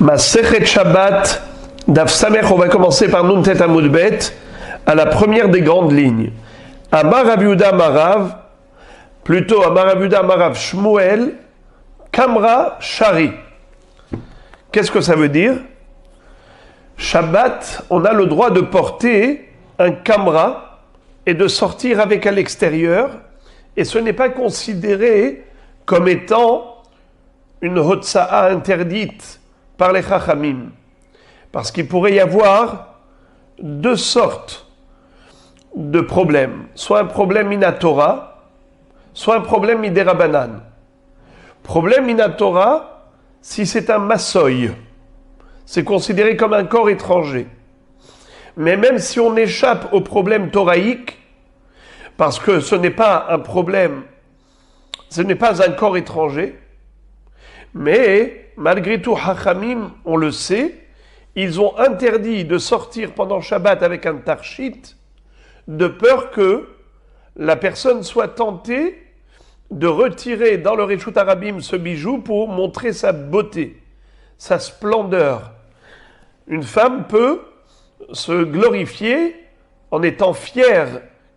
Masechet Shabbat, Daf Samech, on va commencer par Nun Tet Amud Bet, à la première des grandes lignes. Amar Rav Yehuda Marav, plutôt Amar Rav Yehuda Marav Shmuel, Kamra Shari. Qu'est-ce que ça veut dire? Shabbat, on a le droit de porter un kamra et de sortir avec à l'extérieur, et ce n'est pas considéré comme étant une hotsa'a interdite par les chachamim. Parce qu'il pourrait y avoir deux sortes de problèmes. Soit un problème minatora, soit un problème midérabanan. Problème minatora, si c'est un massoï, c'est considéré comme un corps étranger. Mais même si on échappe au problème thoraïque, parce que ce n'est pas un problème, ce n'est pas un corps étranger, mais malgré tout, Hachamim, on le sait, ils ont interdit de sortir pendant Shabbat avec un tarshit, de peur que la personne soit tentée de retirer dans le Reshut Harabim ce bijou pour montrer sa beauté, sa splendeur. Une femme peut se glorifier en étant fière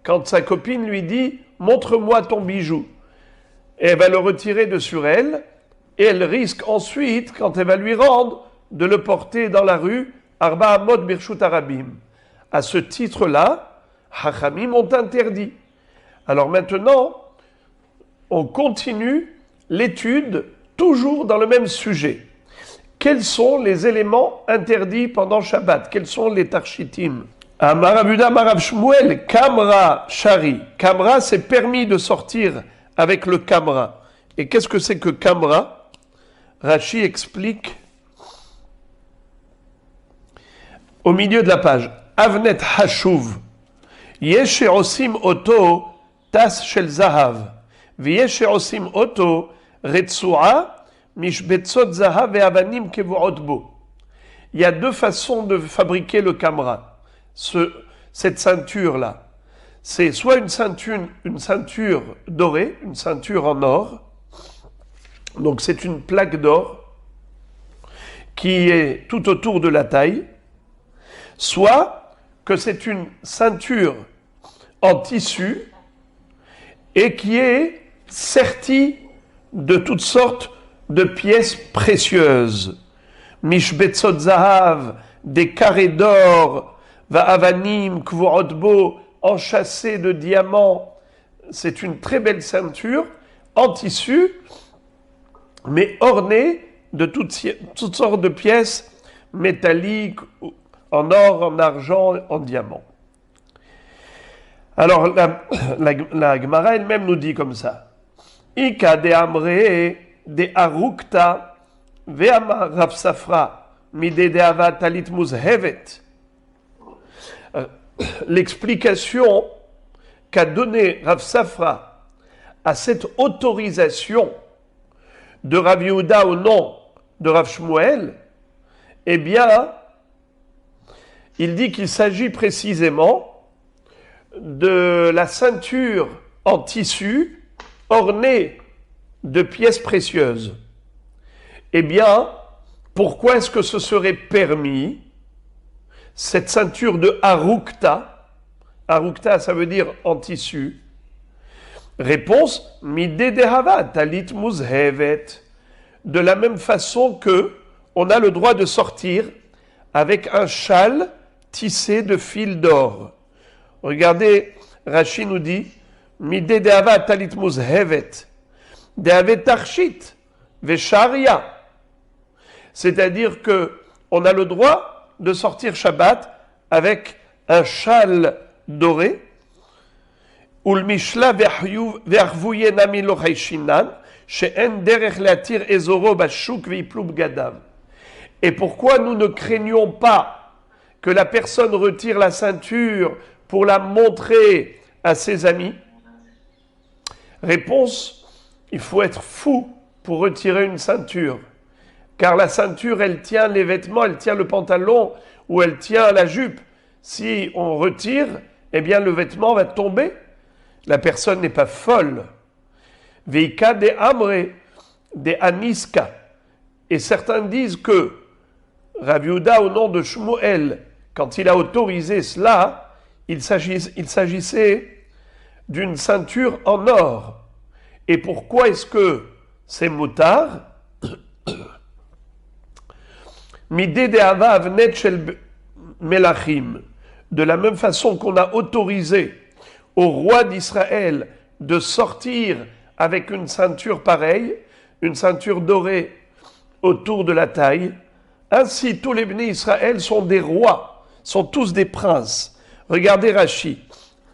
quand sa copine lui dit « Montre-moi ton bijou ». Et elle va le retirer de sur elle, et elle risque ensuite, quand elle va lui rendre, de le porter dans la rue Arba Amot Birshut Harabim. À ce titre-là, Hachamim ont interdit. Alors maintenant, on continue l'étude toujours dans le même sujet. Quels sont les éléments interdits pendant Shabbat? Quels sont les tarshitim? Amar Rav Yehuda Marav Shmuel, Kamra Shari. Kamra, c'est permis de sortir avec le kamra. Et qu'est-ce que c'est que kamra? Rashi explique au milieu de la page. Avnet hashuv. Yesh she'osim oto tas shel zahav. V'yesh she'osim oto retsu'a mishbetzot zahav ve'avanim kevu'ot bo. Il y a deux façons de fabriquer le kamra. Cette ceinture-là. C'est soit une ceinture dorée, une ceinture en or. Donc c'est une plaque d'or qui est tout autour de la taille. Soit que c'est une ceinture en tissu et qui est sertie de toutes sortes de pièces précieuses. Mishbetzot zahav, des carrés d'or, va'avanim, kvu'otbo, enchâssés de diamants. C'est une très belle ceinture en tissu, mais ornée de toutes sortes de pièces métalliques, en or, en argent, en diamant. Alors, la Gemara elle-même nous dit comme ça. Ika de amre de arukta ve'amar Rav Safra mide de ava talit muzhevet. L'explication qu'a donnée Rav Safra à cette autorisation de Rav Yehuda au nom de Rav Shmuel, eh bien, il dit qu'il s'agit précisément de la ceinture en tissu ornée de pièces précieuses. Eh bien, pourquoi est-ce que ce serait permis, cette ceinture de Harukta? Harukta, ça veut dire en tissu. Réponse, midé dehava, talit muzhevet. De la même façon que on a le droit de sortir avec un châle tissé de fil d'or. Regardez, Rashi nous dit, midé dehava, talit muzhevet. Dehavet tarshit, vesharia. C'est-à-dire que on a le droit de sortir Shabbat avec un châle doré. Ulmishla ve'arvuye nami lo haishinan, she'en derech latir ezoro bashuk ve'iplub gadav. Et pourquoi nous ne craignons pas que la personne retire la ceinture pour la montrer à ses amis? Réponse, il faut être fou pour retirer une ceinture. Car la ceinture, elle tient les vêtements, elle tient le pantalon ou elle tient la jupe. Si on retire, eh bien le vêtement va tomber. La personne n'est pas folle. Veika de amre, de aniska. Et certains disent que Rav Yehuda, au nom de Shmuel, quand il a autorisé cela, il s'agissait d'une ceinture en or. Et pourquoi est-ce que c'est moutard? Midé de Hava Avnet Shel Melachim. De la même façon qu'on a autorisé au roi d'Israël de sortir avec une ceinture pareille, une ceinture dorée autour de la taille, ainsi tous les bénis Israël sont des rois, sont tous des princes. Regardez Rashi,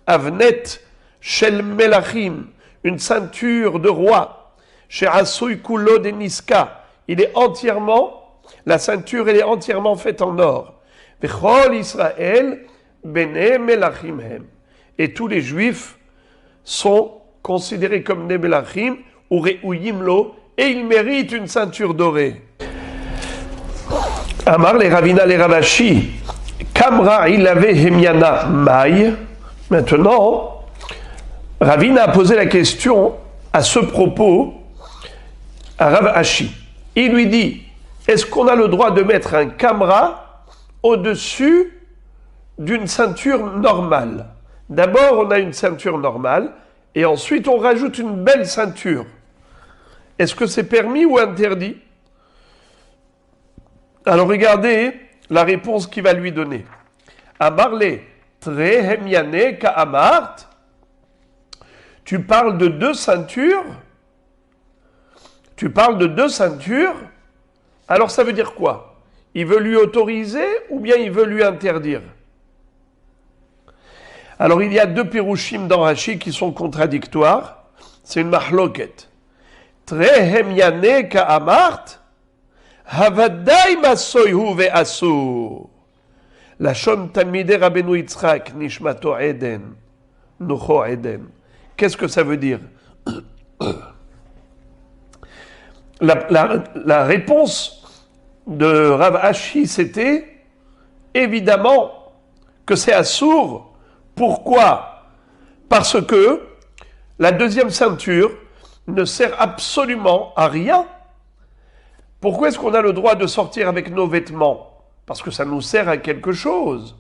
Avnet Shel Melachim, une ceinture de roi, chez Asui Kulo de Niska, la ceinture elle est entièrement faite en or. Vechol Israël Bene Melachim Hem. Et tous les juifs sont considérés comme des Melachim ou Re'uyim Lo, et ils méritent une ceinture dorée. Amar les Ravina les Ravashi, Kamra ilave Hemiana Maï. Maintenant, Ravina a posé la question à ce propos à Rav Ashi. Il lui dit, est-ce qu'on a le droit de mettre un Kamra au-dessus d'une ceinture normale? D'abord, on a une ceinture normale, et ensuite on rajoute une belle ceinture. Est-ce que c'est permis ou interdit? Alors regardez la réponse qu'il va lui donner. Amarle trehemiane ka'amart. Tu parles de deux ceintures? Tu parles de deux ceintures? Alors ça veut dire quoi? Il veut lui autoriser ou bien il veut lui interdire? Alors il y a deux pirouchim dans Rashi qui sont contradictoires. C'est une mahloket. Trehemiane ka'amart. Havadai masoyhu ve'asur. La shon talmidei Rabbeinu Yitzchak nishmato eden. Nucho eden. Qu'est-ce que ça veut dire? La réponse de Rav Ashi, c'était évidemment que c'est assour. Pourquoi? Parce que la deuxième ceinture ne sert absolument à rien. Pourquoi est-ce qu'on a le droit de sortir avec nos vêtements? Parce que ça nous sert à quelque chose.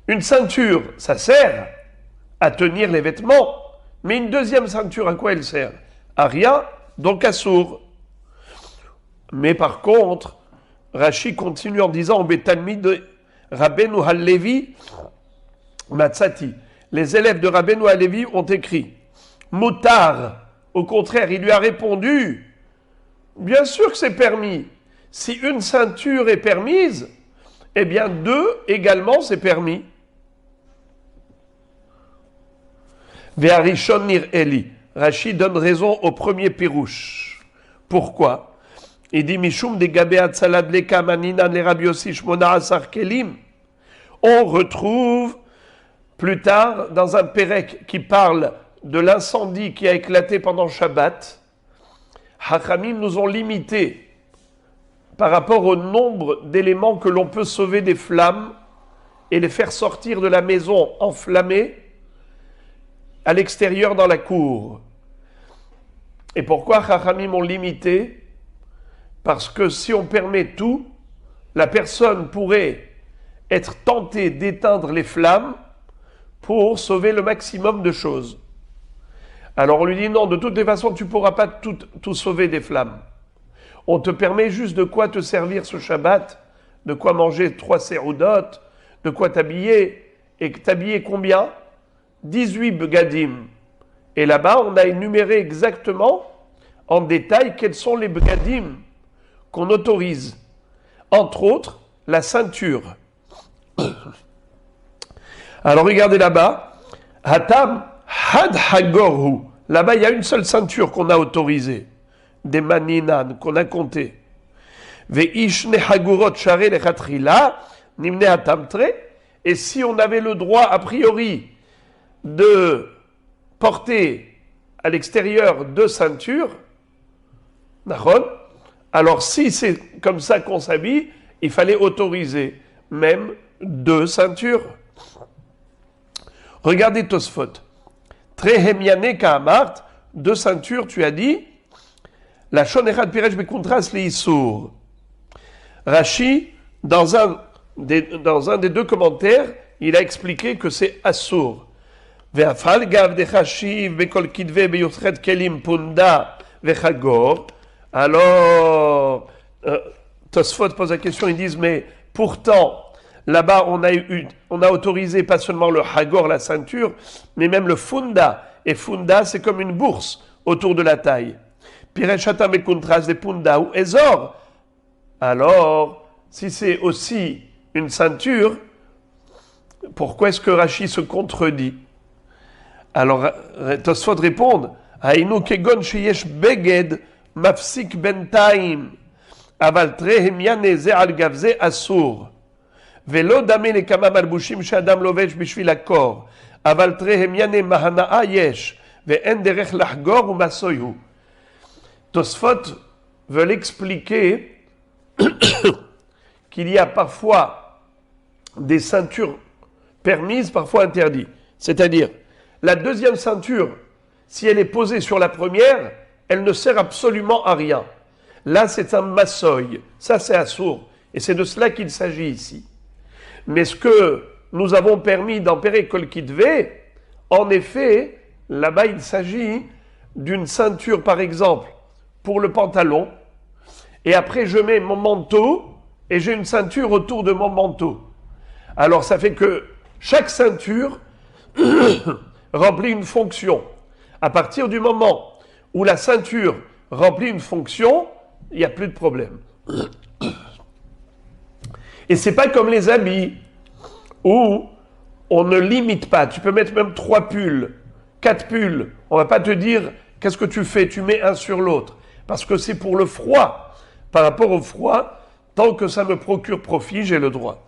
Une ceinture, ça sert à tenir les vêtements. Mais une deuxième ceinture, à quoi elle sert? À rien, donc à sourd. Mais par contre, Rashi continue en disant Betalmid Rabbeinu Halevi Matsati. Les élèves de Rabbeinu Halevi ont écrit Moutar. Au contraire, il lui a répondu bien sûr que c'est permis. Si une ceinture est permise, eh bien deux également c'est permis. Ve'arishon nir Eli. Rashi donne raison au premier pirouche. Pourquoi? Il dit Mishum de Gabeat Salad Leka Manina le Rabbi Yossi Shmona Asar Kelim. On retrouve plus tard dans un pérec qui parle de l'incendie qui a éclaté pendant Shabbat. Hachamim nous ont limité par rapport au nombre d'éléments que l'on peut sauver des flammes et les faire sortir de la maison enflammée à l'extérieur dans la cour. Et pourquoi Hachamim ont limité? Parce que si on permet tout, la personne pourrait être tentée d'éteindre les flammes pour sauver le maximum de choses. Alors on lui dit non, de toutes les façons, tu ne pourras pas tout sauver des flammes. On te permet juste de quoi te servir ce Shabbat, de quoi manger 3 séroudot, de quoi t'habiller. Et t'habiller combien? 18 begadim. Et là-bas, on a énuméré exactement, en détail, quels sont les begadim qu'on autorise. Entre autres, la ceinture. Alors regardez là-bas. Hatam had hagorhu. Là-bas, il y a une seule ceinture qu'on a autorisée. Des maninan, qu'on a compté. Ve'ishne hagurot share lechatrila, nimne hatamtre. Et si on avait le droit, a priori, de porter à l'extérieur 2 ceintures, alors si c'est comme ça qu'on s'habille, il fallait autoriser même 2 ceintures. Regardez Tosfot. Trehemiane ka'amart, 2 ceintures, tu as dit. La shon echad piresh bekontras leisur. Rashi Dans un des deux commentaires, il a expliqué que c'est assour. Ve'afal gav de chashiv bekol kidve beyuchred kelim punda vechagor. Alors, Tosfot pose la question, ils disent, mais pourtant, là-bas, on a autorisé pas seulement le hagor, la ceinture, mais même le funda. Et funda, c'est comme une bourse autour de la taille. Pirechata mekuntras de punda ou ezor. Alors, si c'est aussi une ceinture, pourquoi est-ce que Rashi se contredit? Alors, Tosfot répond, Hainu kegon sheyesh beged mafsik bentaim, aval trehem yane ze al gavze asur. Velo dame le kama malbushim she'adam lovesh bishvil hakor, aval trehem yane mahana'a yesh, ve'en derech lahgor ou masoyu. Tosfot veut expliquer qu'il y a parfois des ceintures permises, parfois interdites. C'est-à-dire, la deuxième ceinture, si elle est posée sur la première, elle ne sert absolument à rien. Là, c'est un massoy. Ça, c'est assour. Et c'est de cela qu'il s'agit ici. Mais ce que nous avons permis d'empérer kol kitve, en effet, là-bas, il s'agit d'une ceinture, par exemple, pour le pantalon. Et après, je mets mon manteau et j'ai une ceinture autour de mon manteau. Alors, ça fait que chaque ceinture remplit une fonction. À partir du moment où la ceinture remplit une fonction, il n'y a plus de problème. Et c'est pas comme les habits où on ne limite pas. Tu peux mettre même 3 pulls, 4 pulls. On va pas te dire qu'est-ce que tu fais, tu mets un sur l'autre. Parce que c'est pour le froid. Par rapport au froid, tant que ça me procure profit, j'ai le droit.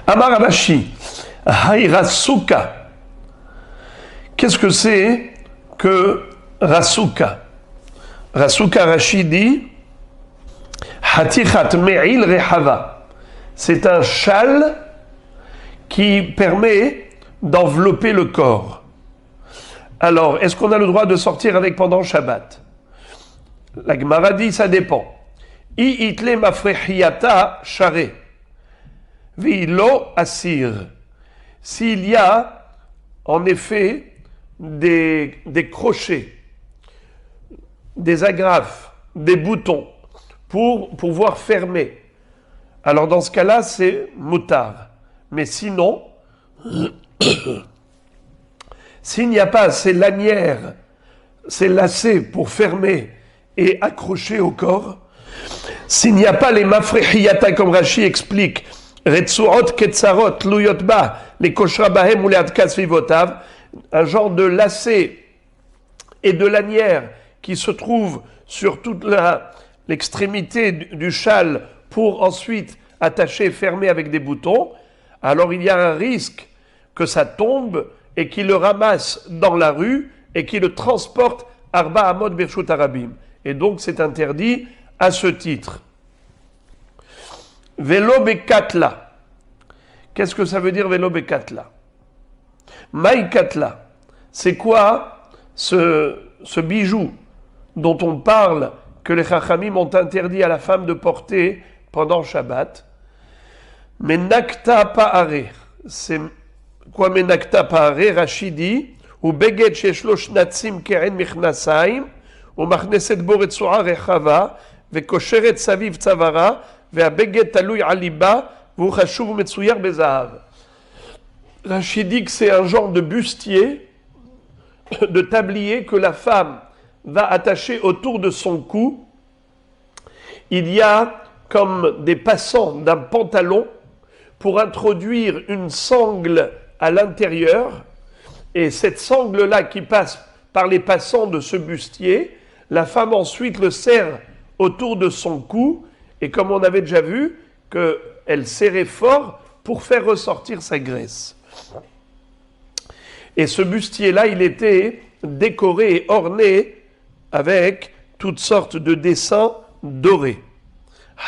Amar Abashi, Haïrasuka. Qu'est-ce que c'est que Rasuka? Rasuka, Rashi dit Hatichat Me'il Rehava. C'est un châle qui permet d'envelopper le corps. Alors, est-ce qu'on a le droit de sortir avec pendant Shabbat? La Gemara dit, ça dépend. I itle mafrehiyata share. Vilo asir. S'il y a, en effet, des crochets, des agrafes, des boutons, pour pouvoir fermer. Alors, dans ce cas-là, c'est moutard. Mais sinon, s'il n'y a pas ces lanières, ces lacets pour fermer et accrocher au corps, s'il n'y a pas les mafrehiyata, comme Rashi explique, retsuot ketzarot luyot ba, les koshra bahem ou les adkas vivotav, un genre de lacet et de lanière qui se trouve sur toute l'extrémité du châle pour ensuite attacher et fermer avec des boutons, alors il y a un risque que ça tombe et qu'il le ramasse dans la rue et qu'il le transporte Arba Amod Birshut Arabim. Et donc c'est interdit à ce titre. Velo Bekatla. Qu'est-ce que ça veut dire Velo Bekatla? Maïkatla. C'est quoi ce bijou dont on parle que les Chachamim ont interdit à la femme de porter pendant Shabbat? Menakta Pa'are. C'est quoi Menakta Pa'are? Rashi dit ou Beged Sheshlo Shnatzim Keren Michnasayim ou Machneset Boretsu'a Rechava Vekosheret Saviv Tzavara Ve'abeged Talui Aliba V'uchashuv Metsuyar Bezahav. Rashi dit que c'est un genre de bustier, de tablier que la femme va attacher autour de son cou. Il y a comme des passants d'un pantalon pour introduire une sangle à l'intérieur, et cette sangle-là qui passe par les passants de ce bustier, la femme ensuite le serre autour de son cou, et comme on avait déjà vu, qu'elle serrait fort pour faire ressortir sa graisse. Et ce bustier-là, il était décoré et orné avec toutes sortes de dessins dorés.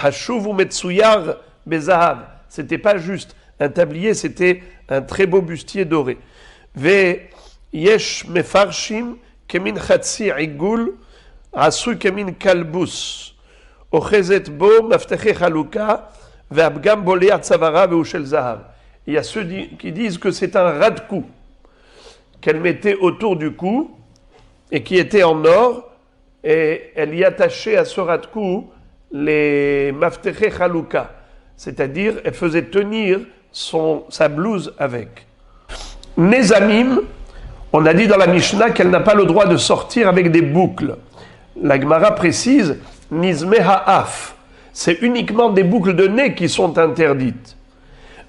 Hashuv Metsuyar Bezahav. C'était pas juste un tablier, c'était un très beau bustier doré. Ve yesh mefarshim kemin chatsi igul asu kemin kalbus ochezet bo mafteche chaluka ve'abgam bolé atzavara ve'ushel zahav. Il y a ceux qui disent que c'est un ras de cou qu'elle mettait autour du cou et qui était en or, et elle y attachait à ce ras de cou les mafteche chaluka, c'est-à-dire elle faisait tenir sa blouse avec. Nezamim, on a dit dans la Mishnah qu'elle n'a pas le droit de sortir avec des boucles. La Gemara précise, Nizme ha'af, c'est uniquement des boucles de nez qui sont interdites.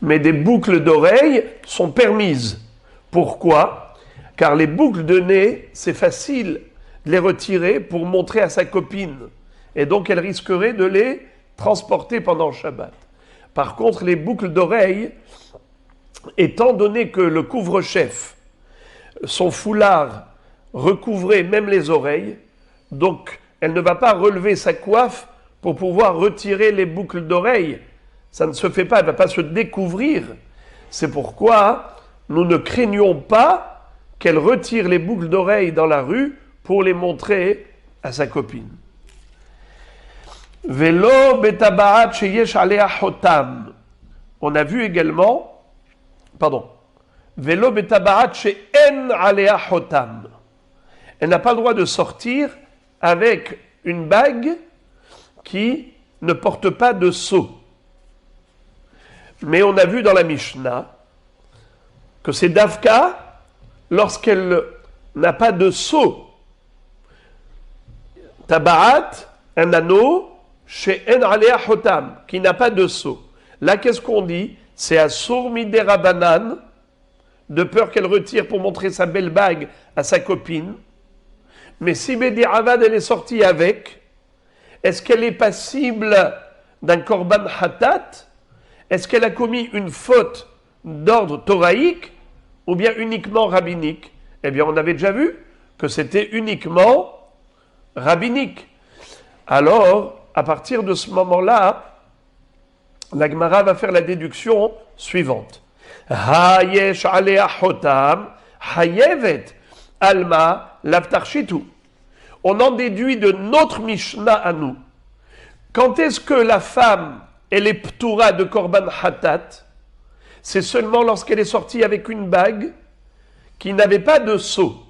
Mais des boucles d'oreilles sont permises. Pourquoi ? Car les boucles de nez, c'est facile de les retirer pour montrer à sa copine. Et donc elle risquerait de les transporter pendant le Shabbat. Par contre, les boucles d'oreilles, étant donné que le couvre-chef, son foulard recouvrait même les oreilles, donc elle ne va pas relever sa coiffe pour pouvoir retirer les boucles d'oreilles. Ça ne se fait pas, elle ne va pas se découvrir. C'est pourquoi nous ne craignons pas qu'elle retire les boucles d'oreilles dans la rue pour les montrer à sa copine. Velo betabaat sheyesh alea hotam. On a vu également, Velo betabaat she'en alea hotam. Elle n'a pas le droit de sortir avec une bague qui ne porte pas de sceau. Mais on a vu dans la Mishnah que c'est Davka lorsqu'elle n'a pas de sceau. Tabaat, un anneau, chez En Alea Hotam, qui n'a pas de sceau. Là, qu'est-ce qu'on dit ? C'est à Sourmidera Banan, de peur qu'elle retire pour montrer sa belle bague à sa copine. Mais si Bedi Avad, elle est sortie avec, est-ce qu'elle est passible d'un korban hatat ? Est-ce qu'elle a commis une faute d'ordre thoraïque ou bien uniquement rabbinique ? Eh bien, on avait déjà vu que c'était uniquement rabbinique. Alors, à partir de ce moment-là, la Gemara va faire la déduction suivante. Hayesh alea hotam, hayevet alma lavtarshitu. On en déduit de notre Mishnah à nous. Quand est-ce que la femme, elle est ptoura de korban hatat ? C'est seulement lorsqu'elle est sortie avec une bague qui n'avait pas de sceau.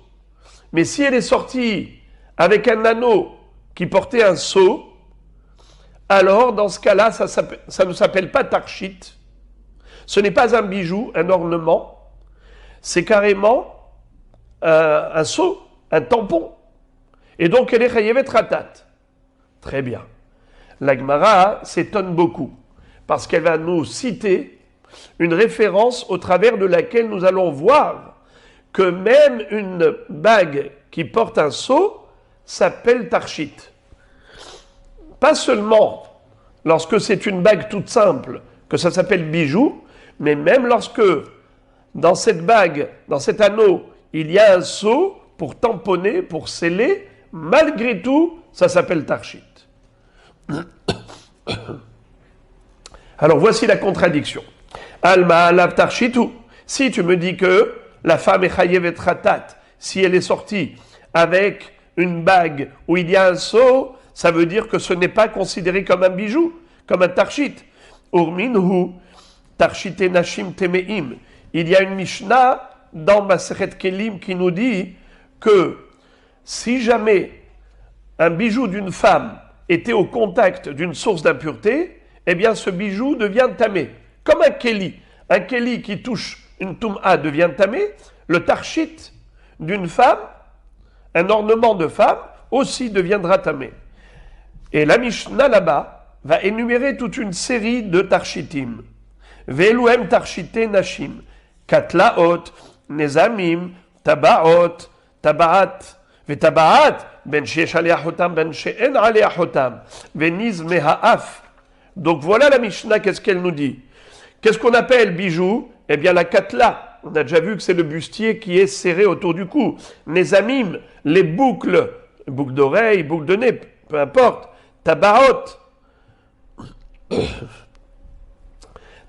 Mais si elle est sortie avec un anneau qui portait un sceau, alors dans ce cas-là, ça ne s'appelle pas tarshit. Ce n'est pas un bijou, un ornement. C'est carrément un sceau, un tampon. Et donc elle est chayevet ratat. Très bien. La Gemara s'étonne beaucoup parce qu'elle va nous citer une référence au travers de laquelle nous allons voir que même une bague qui porte un sceau s'appelle tarshit. Pas seulement lorsque c'est une bague toute simple que ça s'appelle bijou, mais même lorsque dans cette bague, dans cet anneau, il y a un sceau pour tamponner, pour sceller, malgré tout, ça s'appelle tarshit. Alors voici la contradiction. Alma alav tarshitu. Si tu me dis que la femme est chayevet ratat, si elle est sortie avec une bague où il y a un sceau, ça veut dire que ce n'est pas considéré comme un bijou, comme un tarshit. Urminhu tarshite nashim temeim. Il y a une Mishnah dans Masechet Kelim qui nous dit que si jamais un bijou d'une femme était au contact d'une source d'impureté, eh bien ce bijou devient tamé. Comme un keli. Un keli qui touche une toum'a devient tamé. Le tarshit d'une femme, un ornement de femme, aussi deviendra tamé. Et la Mishnah là-bas va énumérer toute une série de tarshitim. Ve'eluhem tarshite nashim, katlaot, nezamim, tabaot, tabaat, ve'tabaat, ben she'esh alea hotam, ben she'en alea hotam, ve'niz meha'af. Donc voilà la Mishnah, qu'est-ce qu'elle nous dit ? Qu'est-ce qu'on appelle bijou ? Eh bien la katla. On a déjà vu que c'est le bustier qui est serré autour du cou. Nezamim, les boucles d'oreilles, boucles de nez, peu importe. Tabaot,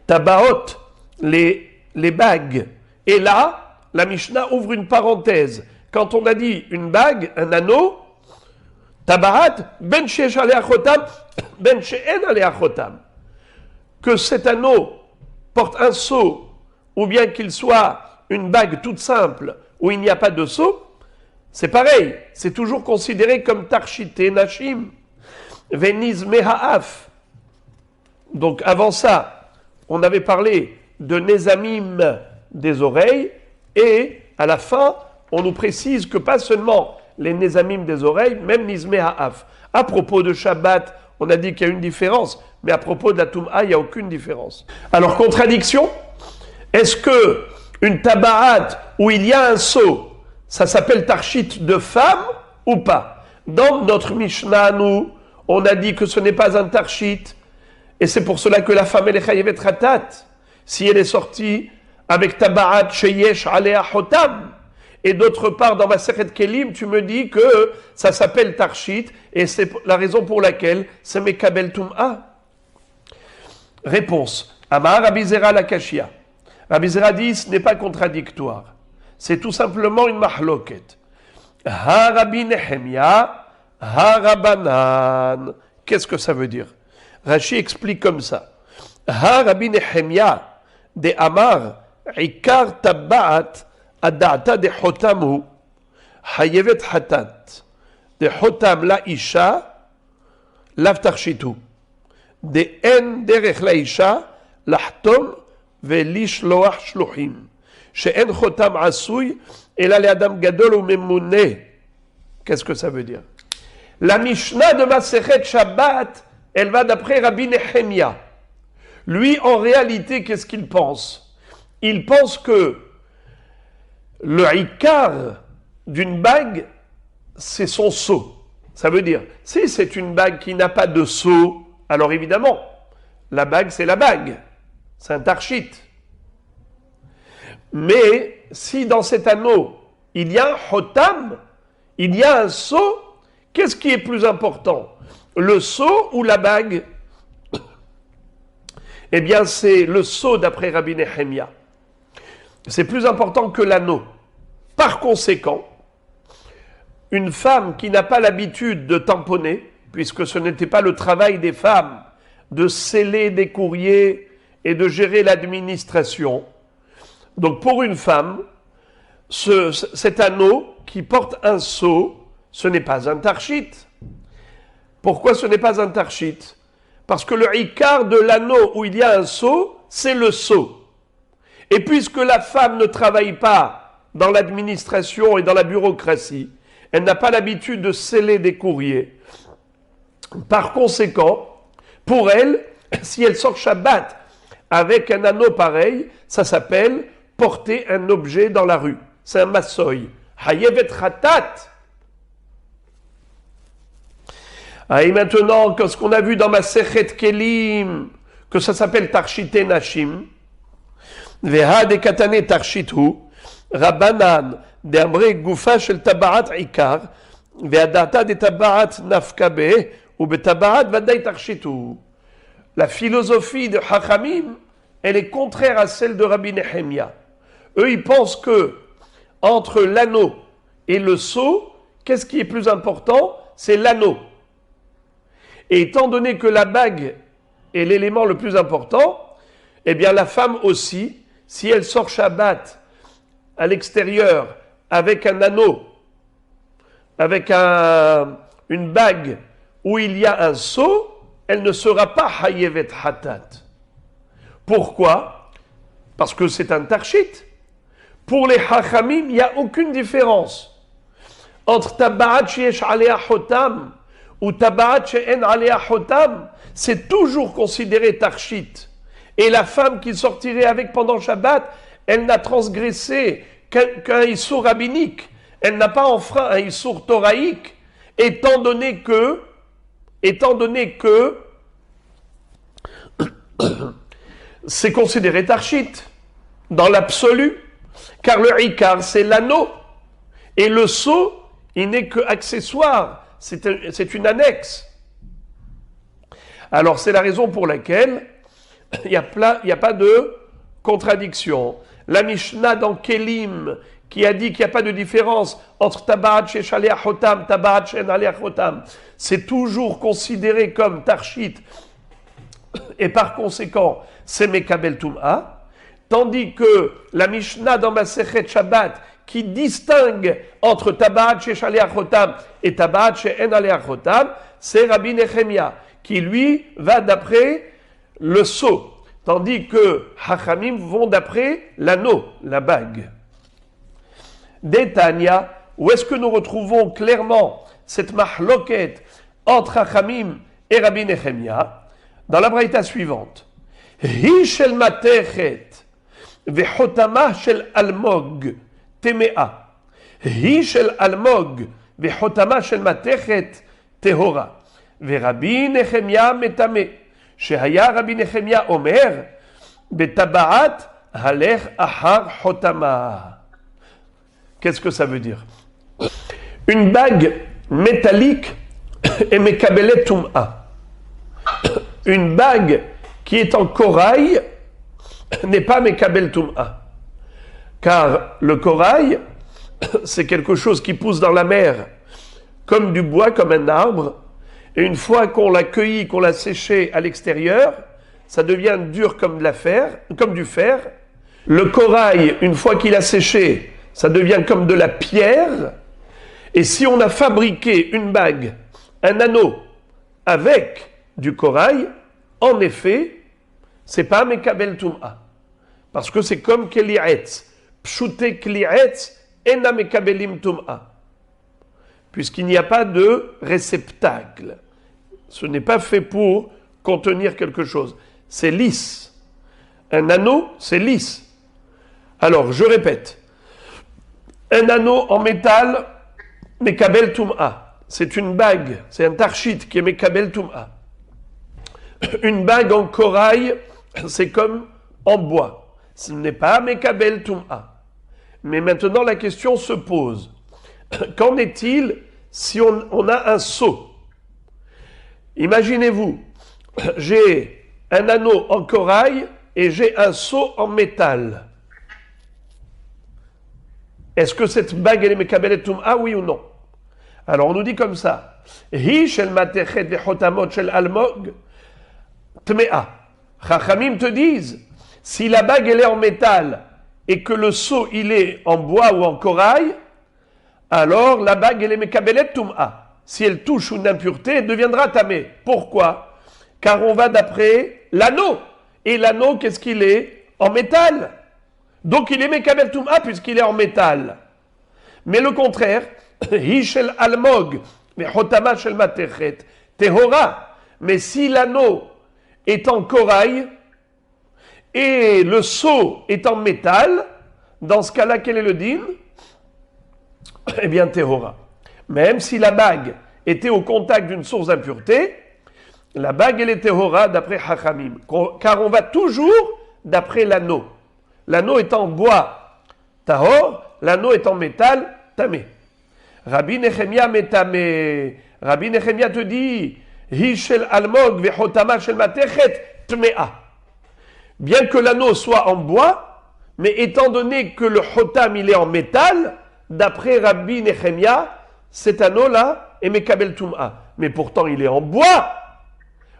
tabaot, les bagues. Et là, la Mishnah ouvre une parenthèse. Quand on a dit une bague, un anneau, Tabarat, ben she'esh alea chotam, ben she'en alea chotam. Que cet anneau porte un sceau, ou bien qu'il soit une bague toute simple, où il n'y a pas de sceau, c'est pareil, c'est toujours considéré comme tarchité nashim, veniz meha'af. Donc avant ça, on avait parlé de nezamim des oreilles, et à la fin, on nous précise que pas seulement les nezamim des oreilles, même nizme ha'af. À propos de Shabbat, on a dit qu'il y a une différence, mais à propos de la Toum'a, il n'y a aucune différence. Alors, contradiction, est-ce que une tabarat où il y a un sceau, ça s'appelle tarchit de femme ou pas? Dans notre Mishnah, nous, on a dit que ce n'est pas un tarchit, et c'est pour cela que la femme, elle est chayevet ratat, si elle est sortie avec tabarat sheyesh alea hotam. Et d'autre part, dans ma Masechet Kelim, tu me dis que ça s'appelle tarchit, et c'est la raison pour laquelle c'est mekabel tum'a. Réponse. Amar Rabbi Zera la Kashia. Rabbi Zera dit, ce n'est pas contradictoire. C'est tout simplement une mahloket. Ha Rabbi Nehemia, ha Rabbanan. Qu'est-ce que ça veut dire? Rashi explique comme ça. Ha Rabbi Nehemia, de Amar, Ikar Tabaat, Adata de Hotamu, Hayevet Hatat, de Hotam la Isha, Lavtarchitu, de En derech la Isha, Lahtom, Velishloach Shluchim, She'en Hotam Asui, et là, les Adam Gadol ou Memouné. Qu'est-ce que ça veut dire? La Mishnah de Masechet Shabbat, elle va d'après Rabbi Nehemia. Lui, en réalité, qu'est-ce qu'il pense? Il pense que le ikar d'une bague, c'est son sceau. Ça veut dire, si c'est une bague qui n'a pas de sceau, alors évidemment, la bague, c'est la bague. C'est un tarchit. Mais si dans cet anneau, il y a un hotam, il y a un sceau, qu'est-ce qui est plus important? Le sceau ou la bague? Eh bien, c'est le sceau d'après Rabbi Nehemia. C'est plus important que l'anneau. Par conséquent, une femme qui n'a pas l'habitude de tamponner, puisque ce n'était pas le travail des femmes de sceller des courriers et de gérer l'administration, donc pour une femme, cet anneau qui porte un sceau, ce n'est pas un tarchit. Pourquoi ce n'est pas un tarchit? Parce que le ikar de l'anneau où il y a un sceau, c'est le sceau. Et puisque la femme ne travaille pas dans l'administration et dans la bureaucratie, elle n'a pas l'habitude de sceller des courriers. Par conséquent, pour elle, si elle sort Shabbat avec un anneau pareil, ça s'appelle porter un objet dans la rue. C'est un massoy. Hayevet ratat. Et maintenant, ce qu'on a vu dans Masechet Kelim, que ça s'appelle tarchite nashim, veha de katane tarchitu, Rabbanan, de amre gufa shel tabaat ikar, ve'adata de tabaat nafkabe, ou betabaat vaday tarchitu. La philosophie de Hachamim, elle est contraire à celle de Rabbi Nehemia. Eux, ils pensent que entre l'anneau et le sceau, qu'est-ce qui est plus important? C'est l'anneau. Et étant donné que la bague est l'élément le plus important, eh bien la femme aussi, si elle sort Shabbat à l'extérieur avec un anneau, avec une bague où il y a un sceau, elle ne sera pas hayevet hatat. Pourquoi? Parce que c'est un tarchit. Pour les hachamim, il n'y a aucune différence entre tabaat sheyesh alea hotam ou tabaat she'en alea hotam. C'est toujours considéré tarchit. Et la femme qui sortirait avec pendant Shabbat, elle n'a transgressé qu'un issour rabbinique. Elle n'a pas enfreint un issour toraïque, étant donné que c'est considéré tarchit dans l'absolu, car le ikar c'est l'anneau et le sceau il n'est que accessoire, c'est une annexe. Alors c'est la raison pour laquelle il n'y a pas de contradiction. La Mishnah dans Kelim qui a dit qu'il n'y a pas de différence entre Tabaat chez Shalea Chotam, Tabaat chez Nalea Chotam. C'est toujours considéré comme Tarshit et par conséquent, c'est Mekabel Tum'a. Tandis que la Mishnah dans Masechet Shabbat qui distingue entre Tabaat chez Shalea Chotam et Tabaat chez Nalea Chotam, c'est Rabbi Nechemia qui lui va d'après le sceau. Tandis que Hachamim vont d'après l'anneau, la bague. D'Etania, où est-ce que nous retrouvons clairement cette mahloket entre Hachamim et Rabbi Nechemia? Dans la braïta suivante. Hi shel matechet vechotama shel almog temea. Hi shel almog vechotama shel matechet tehora. Rabbi Nechemia metame. שהיה רבי נחמיה אומר, בטבעת הלך אחר חותמה. Qu'est-ce que ça veut dire? Une bague métallique est mekabelet tum'a. Une bague qui est en corail n'est pas mekabel tum'a. Car le corail, c'est quelque chose qui pousse dans la mer comme du bois, comme un arbre. Et une fois qu'on l'a cueilli, qu'on l'a séché à l'extérieur, ça devient dur comme du fer. Le corail, une fois qu'il a séché, ça devient comme de la pierre. Et si on a fabriqué une bague, un anneau, avec du corail, en effet, c'est pas Mekabel Tum'a. Parce que c'est comme Keli'etz. Pshute Keli'etz, ena Mekabelim Tum'a. Puisqu'il n'y a pas de réceptacle. Ce n'est pas fait pour contenir quelque chose. C'est lisse. Un anneau, c'est lisse. Alors, je répète. Un anneau en métal, Mekabel Tum'a. C'est une bague, c'est un tarshit qui est Mekabel Tum'a. Une bague en corail, c'est comme en bois. Ce n'est pas Mekabel Tum'a. Mais maintenant, la question se pose. Qu'en est-il si on a un seau? Imaginez-vous, j'ai un anneau en corail et j'ai un seau en métal. Est-ce que cette bague est mekabelet tum'a, oui ou non? Alors on nous dit comme ça. Hi shel matechet vechotamot shel almog tme'a. Chachamim te disent, si la bague elle est en métal et que le seau il est en bois ou en corail, alors la bague elle est mekabelet tum'a. Si elle touche une impureté, elle deviendra tamé. Pourquoi? Car on va d'après l'anneau. Et l'anneau, qu'est-ce qu'il est? En métal. Donc il est mekabel tum'a puisqu'il est en métal. Mais le contraire, hi shel almog, mais hotama shel matechet, tehora. Mais si l'anneau est en corail et le seau est en métal, dans ce cas-là, quel est le din? Eh bien, tehora. Même si la bague était au contact d'une source d'impureté, la bague elle est tehora d'après Hachamim. Car on va toujours d'après l'anneau. L'anneau est en bois, tahor, l'anneau est en métal, tamé. Rabbi Nechemia metame. Rabbi Nechemia te dit, hi shel almog vechotama shel matechet tmea. Bien que l'anneau soit en bois, mais étant donné que le chotam il est en métal, d'après Rabbi Nechemia, cet anneau-là est mekabel tum'a. Mais pourtant, il est en bois.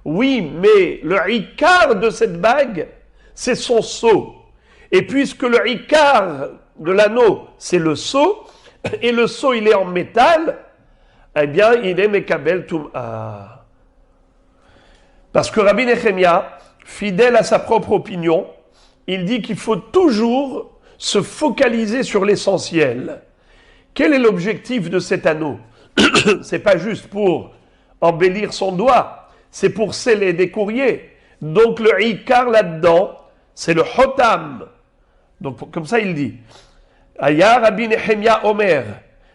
Oui, mais le ikar de cette bague, c'est son seau. Et puisque le ikar de l'anneau, c'est le seau, et le seau, il est en métal, eh bien, il est mekabel tum'a. Parce que Rabbi Nechemia, fidèle à sa propre opinion, il dit qu'il faut toujours se focaliser sur l'essentiel. Quel est l'objectif de cet anneau? C'est pas juste pour embellir son doigt, c'est pour sceller des courriers. Donc le ikar là-dedans, c'est le chotam. Donc comme ça il dit. Aya Rabbi Nechemia Omer,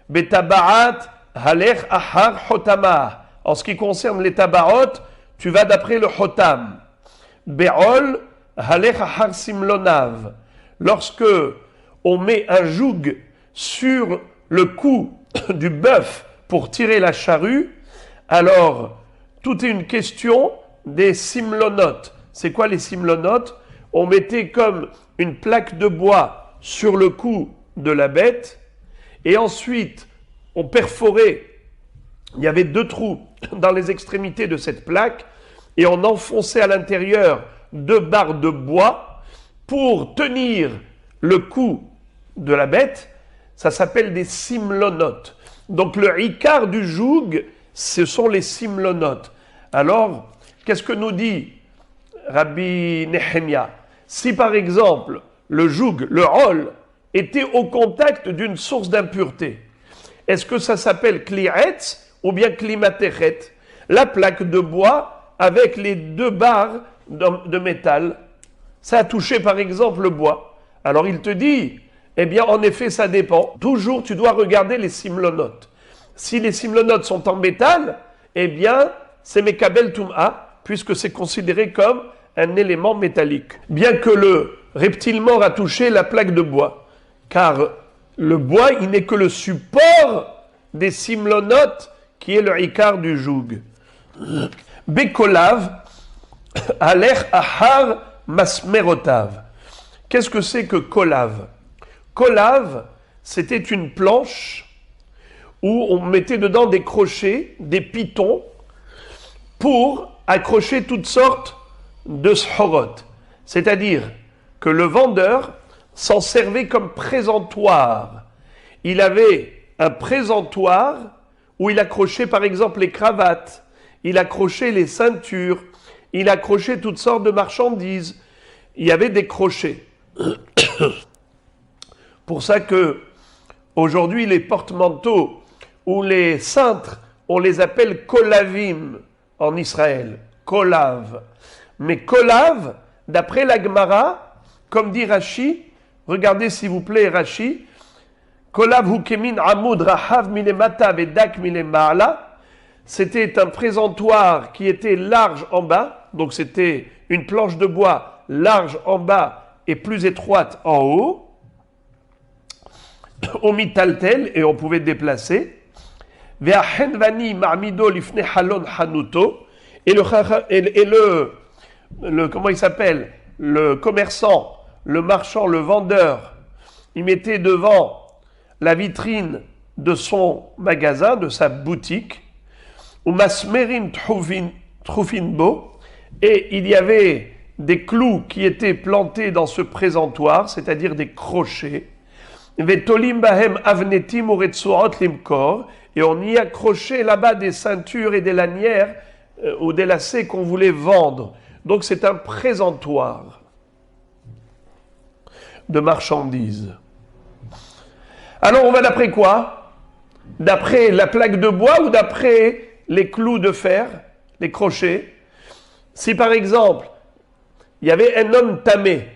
betabaat halech ahar chotama. En ce qui concerne les tabaot, tu vas d'après le chotam. Be'ol halech ahar simlonav. Lorsque on met un joug sur le cou du bœuf pour tirer la charrue, alors tout est une question des simlonotes. C'est quoi les simlonotes? On mettait comme une plaque de bois sur le cou de la bête, et ensuite on perforait, il y avait 2 trous dans les extrémités de cette plaque, et on enfonçait à l'intérieur 2 barres de bois pour tenir le cou de la bête. Ça s'appelle des simlonotes. Donc le ikar du joug, ce sont les simlonotes. Alors, qu'est-ce que nous dit Rabbi Nehemia? Si par exemple, le joug, le rôle, était au contact d'une source d'impureté, est-ce que ça s'appelle kli'etz ou bien klimatechet? La plaque de bois avec les 2 barres de métal, ça a touché par exemple le bois. Alors il te dit, eh bien en effet ça dépend. Toujours tu dois regarder les simlonotes. Si les simlonotes sont en métal, eh bien c'est mekabel tum'a, puisque c'est considéré comme un élément métallique. Bien que le reptile mort a touché la plaque de bois, car le bois, il n'est que le support des simlonotes, qui est le ikar du joug. Bekolav, alech ahar masmerotav. Qu'est-ce que c'est que kolav? Kolav, c'était une planche où on mettait dedans des crochets, des pitons, pour accrocher toutes sortes de shorot. C'est-à-dire que le vendeur s'en servait comme présentoir. Il avait un présentoir où il accrochait par exemple les cravates, il accrochait les ceintures, il accrochait toutes sortes de marchandises. Il y avait des crochets. Pour ça que aujourd'hui les porte-manteaux ou les cintres, on les appelle kolavim en Israël. Kolav. Mais kolav, d'après la Gemara, comme dit Rashi, regardez s'il vous plaît Rashi, kolav hukemin amud rahav milemata vedak milemala, c'était un présentoir qui était large en bas, donc c'était une planche de bois large en bas et plus étroite en haut, au mitaltel, et on pouvait déplacer. Ve'achenvani marmido lifne halon hanuto, et le comment il s'appelle, le commerçant, le marchand, le vendeur, il mettait devant la vitrine de son magasin, de sa boutique, ou masmerin trufinbo, et il y avait des clous qui étaient plantés dans ce présentoir, c'est-à-dire des crochets, vetolim bahem avnetim uretsuot limkor, et on y accrochait là-bas des ceintures et des lanières ou des lacets qu'on voulait vendre. Donc c'est un présentoir de marchandises. Alors on va d'après quoi? D'après la plaque de bois ou d'après les clous de fer, les crochets? Si par exemple, il y avait un homme tamé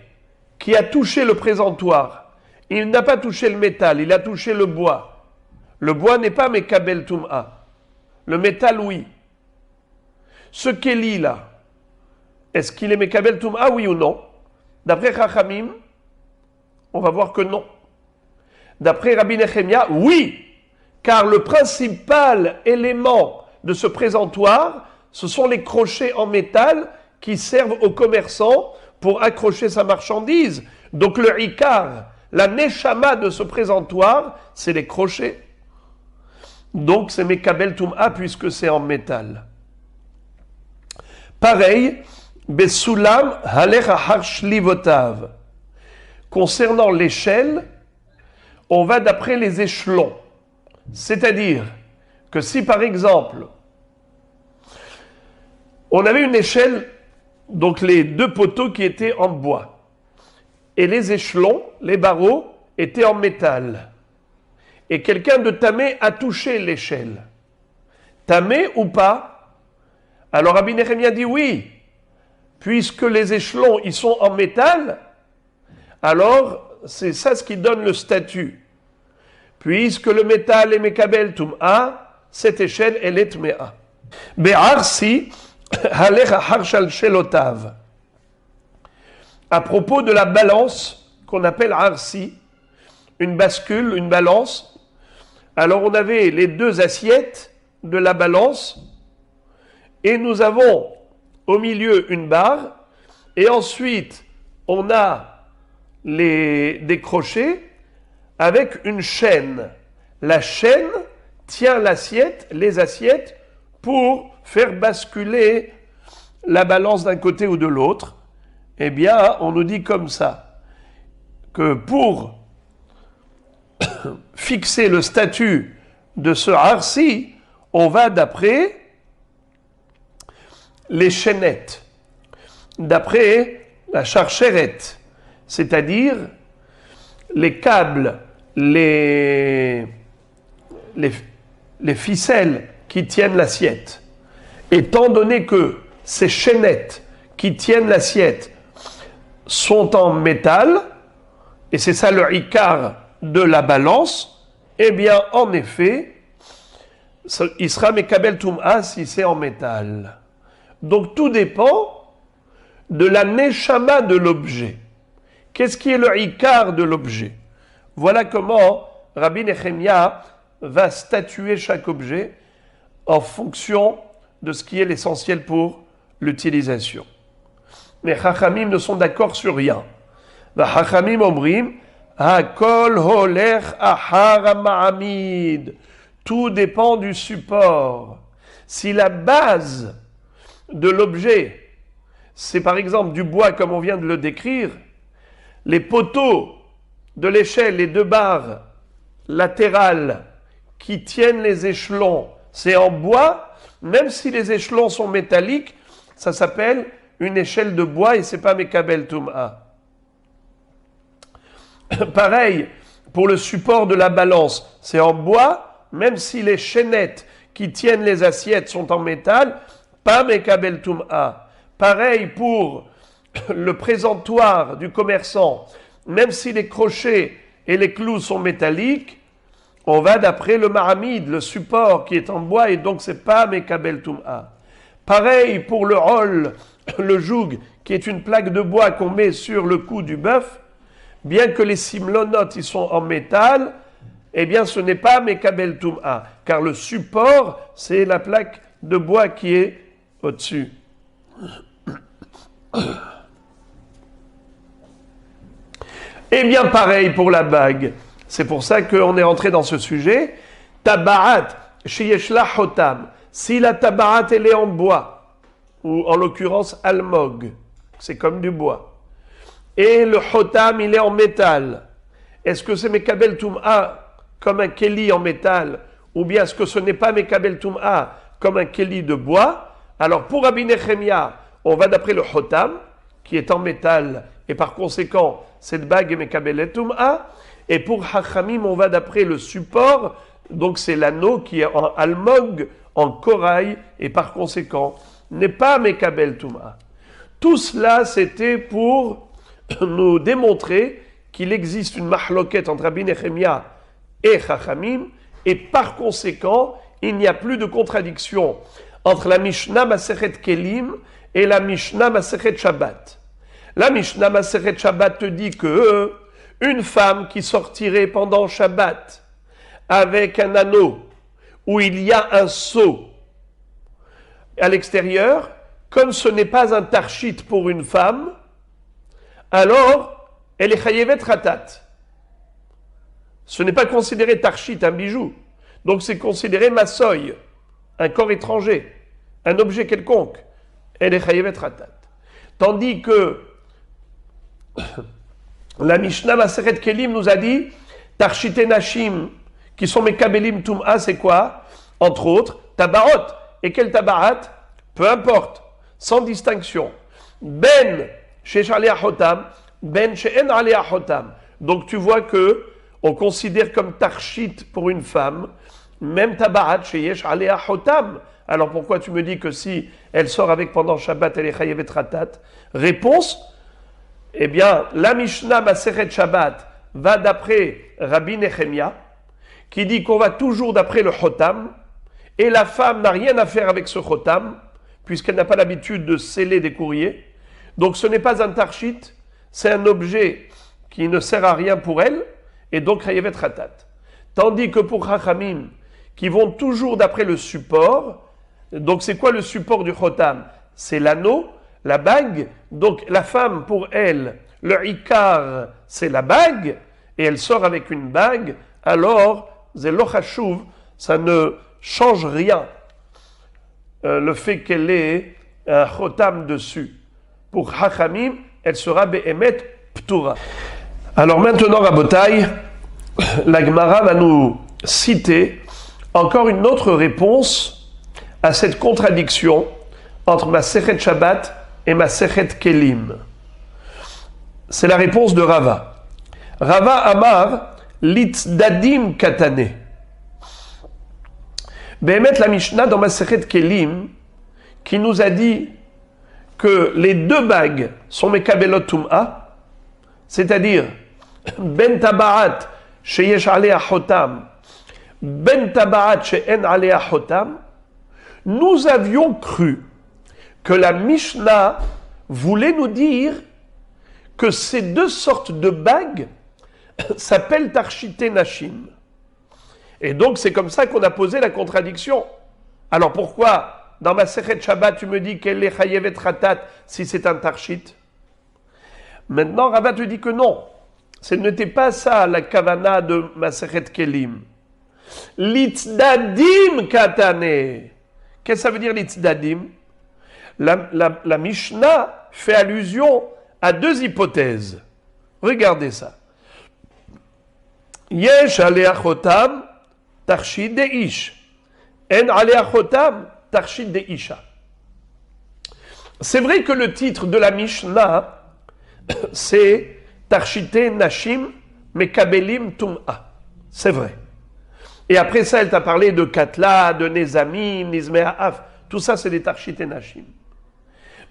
qui a touché le présentoir, il n'a pas touché le métal, il a touché le bois. Le bois n'est pas mekabel tum'a. Le métal, oui. Ce kéli là, est-ce qu'il est mekabel tum'a, oui ou non? D'après Chachamim, on va voir que non. D'après Rabbi Nehemia, oui, car le principal élément de ce présentoir, ce sont les crochets en métal qui servent aux commerçants pour accrocher sa marchandise. Donc le ikar, la neshama de ce présentoir, c'est les crochets. Donc c'est mekabel tum'a puisque c'est en métal. Pareil, besulam halech ahar shlivotav. Concernant l'échelle, on va d'après les échelons. C'est-à-dire que si par exemple, on avait une échelle, donc les 2 poteaux qui étaient en bois, et les échelons, les barreaux, étaient en métal. Et quelqu'un de tamé a touché l'échelle. Tamé ou pas? Alors Rabbi Nehemia dit oui, puisque les échelons ils sont en métal, alors c'est ça ce qui donne le statut. Puisque le métal est mekabel tum'a, cette échelle elle est tme'a. Be'arsi halech ahar shalshelotav. À propos de la balance qu'on appelle arsi, une bascule, une balance. Alors on avait les 2 assiettes de la balance et nous avons au milieu une barre et ensuite on a des crochets avec une chaîne. La chaîne tient l'assiette, les assiettes, pour faire basculer la balance d'un côté ou de l'autre. Eh bien, on nous dit comme ça, que pour fixer le statut de ce harsi, on va d'après les chaînettes, d'après la charchérette, c'est-à-dire les câbles, les ficelles qui tiennent l'assiette. Étant donné que ces chaînettes qui tiennent l'assiette sont en métal, et c'est ça le ikar de la balance, eh bien, en effet, il sera mekabel tum'a si c'est en métal. Donc, tout dépend de la neshama de l'objet. Qu'est-ce qui est le ikar de l'objet? Voilà comment Rabbi Nechemia va statuer chaque objet en fonction de ce qui est l'essentiel pour l'utilisation. Mais Chachamim ne sont d'accord sur rien. Chachamim omrim, hakol holech ahar ma'amid. Tout dépend du support. Si la base de l'objet, c'est par exemple du bois comme on vient de le décrire, les poteaux de l'échelle, les deux barres latérales qui tiennent les échelons, c'est en bois, même si les échelons sont métalliques, ça s'appelle une échelle de bois et c'est pas mekabel tum'a. Pareil, pour le support de la balance, c'est en bois, même si les chaînettes qui tiennent les assiettes sont en métal, pas mekabel tum'a. Pareil pour le présentoir du commerçant, même si les crochets et les clous sont métalliques, on va d'après le mahamid, le support qui est en bois, et donc c'est pas mekabel tum'a. Pareil pour le hol, le joug, qui est une plaque de bois qu'on met sur le cou du bœuf, bien que les simlonotes ils sont en métal, eh bien ce n'est pas mekabel tum'a, car le support, c'est la plaque de bois qui est au-dessus. Eh bien pareil pour la bague. C'est pour ça qu'on est entré dans ce sujet. Tabarat, sheyeshla hotam. Si la tabarat elle est en bois, ou en l'occurrence almog, c'est comme du bois, et le hotam il est en métal, est-ce que c'est mekabel tum'a comme un keli en métal, ou bien est-ce que ce n'est pas mekabel tum'a comme un keli de bois? Alors pour Rabbi Nechemia, on va d'après le hotam, qui est en métal, et par conséquent, cette bague est mekabel tum'a. Et pour Chachamim, on va d'après le support, donc c'est l'anneau qui est en almog, en corail, et par conséquent, n'est pas mekabel tum'a. Tout cela, c'était pour nous démontrer qu'il existe une mahloket entre Rabbi Nechemia et Chachamim, et par conséquent, il n'y a plus de contradiction entre la Mishnah Masechet Kelim et la Mishnah Masechet Shabbat. La Mishnah Masechet Shabbat te dit que une femme qui sortirait pendant Shabbat avec un anneau où il y a un seau à l'extérieur, comme ce n'est pas un tarchit pour une femme, alors elle est chayevet ratat. Ce n'est pas considéré tarchit, un bijou. Donc c'est considéré massoy, un corps étranger, un objet quelconque. Elle est chayevet ratat. Tandis que la Mishnah Masechet Kelim nous a dit Tarchite Nashim, qui sont Mekabelim Tum'a, c'est quoi? Entre autres, Tabarot. Et quel Tabarat? Peu importe, sans distinction. Ben Shesh Alea Hotam, Ben She'en Alea Hotam. Donc tu vois que on considère comme Tarchit pour une femme, même Tabarat Sheyesh Alea Hotam. Alors pourquoi tu me dis que si elle sort avec pendant Shabbat, elle est Chayevet Ratat? Réponse. Eh bien, la Mishnah Masechet Shabbat va d'après Rabbi Nechemia, qui dit qu'on va toujours d'après le Chotam, et la femme n'a rien à faire avec ce Chotam, puisqu'elle n'a pas l'habitude de sceller des courriers. Donc ce n'est pas un tarchit, c'est un objet qui ne sert à rien pour elle, et donc Chayevet Ratat. Tandis que pour Chachamim, qui vont toujours d'après le support, donc c'est quoi le support du Chotam? C'est l'anneau, la bague. Donc la femme, pour elle, le ikar, c'est la bague, et elle sort avec une bague, alors, zelo chashuv, ça ne change rien. Le fait qu'elle ait un chotam dessus. Pour Chachamim, elle sera be'emet ptura. Alors maintenant, Rabotai, la Gemara va nous citer encore une autre réponse à cette contradiction entre Masechet Shabbat et Masechet Kelim. C'est la réponse de Rava. Rava Amar Litzdadim Katane. Behemet la Mishnah dans Masechet Kelim qui nous a dit que les deux bagues sont Mekabelot Tum'a, c'est-à-dire Ben Tabaat Sheyesh Alea Chotam, Ben Tabaat She'en Alea Chotam. Nous avions cru que la Mishnah voulait nous dire que ces deux sortes de bagues s'appellent Tarshite Nashim. Et donc c'est comme ça qu'on a posé la contradiction. Alors pourquoi dans ma Sechet Shabbat tu me dis qu'elle est Chayevet Ratat si c'est un Tarshit? Maintenant Rava te dit que non. Ce n'était pas ça la kavana de ma Sechet Kelim. Litzdadim Katane. Qu'est-ce que ça veut dire Litzdadim? La Mishnah fait allusion à deux hypothèses. Regardez ça. Yesh alea chotam tarshid de ish. En alea chotam tarshid de isha. C'est vrai que le titre de la Mishnah, c'est Tarshite Nashim Mekabelim Tum'a. C'est vrai. Et après ça, elle t'a parlé de Katla, de Nezamim, Nizmea Af. Tout ça, c'est des Tarshite Nashim.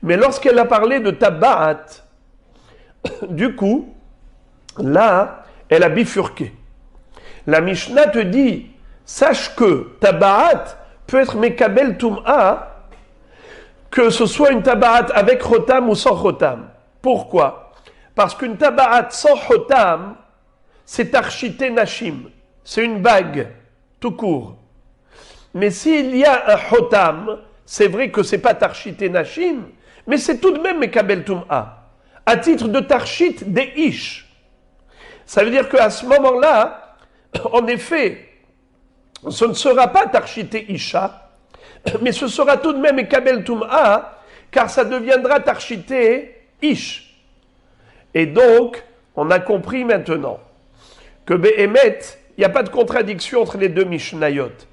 Mais lorsqu'elle a parlé de Tabaat, du coup, là, elle a bifurqué. La Mishnah te dit, sache que Tabaat peut être Mekabel Tum'a, que ce soit une Tabaat avec Chotam ou sans Chotam. Pourquoi? Parce qu'une Tabaat sans Chotam, c'est Tarshite Nashim. C'est une bague, tout court. Mais s'il y a un Chotam, c'est vrai que c'est pas Tarshite Nashim, mais c'est tout de même Mekabel Tum'a. À titre de Tarshit des Ish. Ça veut dire qu'à ce moment-là, en effet, ce ne sera pas Tarshite Isha, mais ce sera tout de même Mekabel Tum'a, car ça deviendra Tarshite Ish. Et donc, on a compris maintenant que Behemet, il n'y a pas de contradiction entre les deux Mishnayot. Tu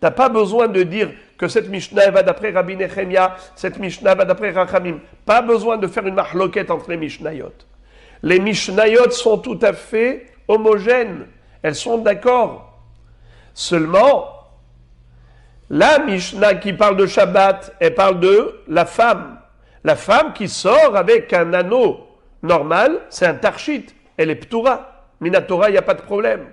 n'as pas besoin de dire que cette Mishnah va d'après Rabbi Nechemia, cette Mishnah va d'après Rachamim. Pas besoin de faire une marloquette entre les Mishnayot. Les Mishnayot sont tout à fait homogènes. Elles sont d'accord. Seulement, la Mishnah qui parle de Shabbat, elle parle de la femme. La femme qui sort avec un anneau normal, c'est un tarshit. Elle est ptura. Minatora, il n'y a pas de problème.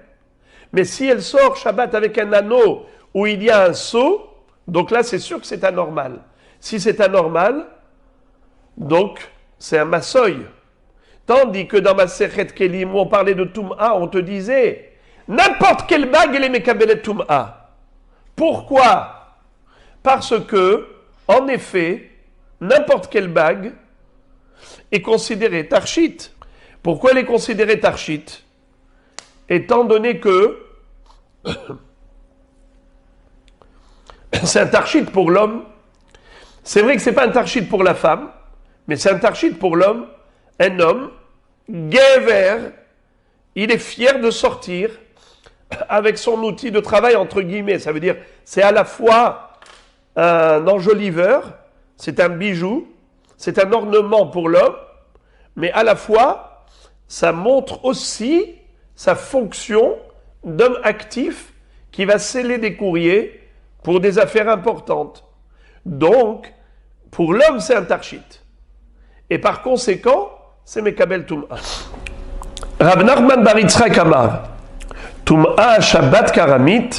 Mais si elle sort Shabbat avec un anneau où il y a un sceau, donc là c'est sûr que c'est anormal. Si c'est anormal, donc c'est un massoy. Tandis que dans ma Sechet Kelim, où on parlait de Tum'a, on te disait n'importe quelle bague elle est Mekabelet Tum'a. Pourquoi? Parce que, en effet, n'importe quelle bague est considérée Tarshit. Pourquoi elle est considérée Tarshit? Étant donné que c'est un tarshit pour l'homme. C'est vrai que ce n'est pas un tarshit pour la femme, mais c'est un tarshit pour l'homme. Un homme, gever, il est fier de sortir avec son outil de travail, entre guillemets. Ça veut dire, c'est à la fois un enjoliveur, c'est un bijou, c'est un ornement pour l'homme, mais à la fois, ça montre aussi sa fonction d'homme actif qui va sceller des courriers pour des affaires importantes. Donc, pour l'homme, c'est un tarshit. Et par conséquent, c'est Mekabel Tum'a. Rav Nachman bar Yitzchak Amar, Tum'a Shabbat Karamit,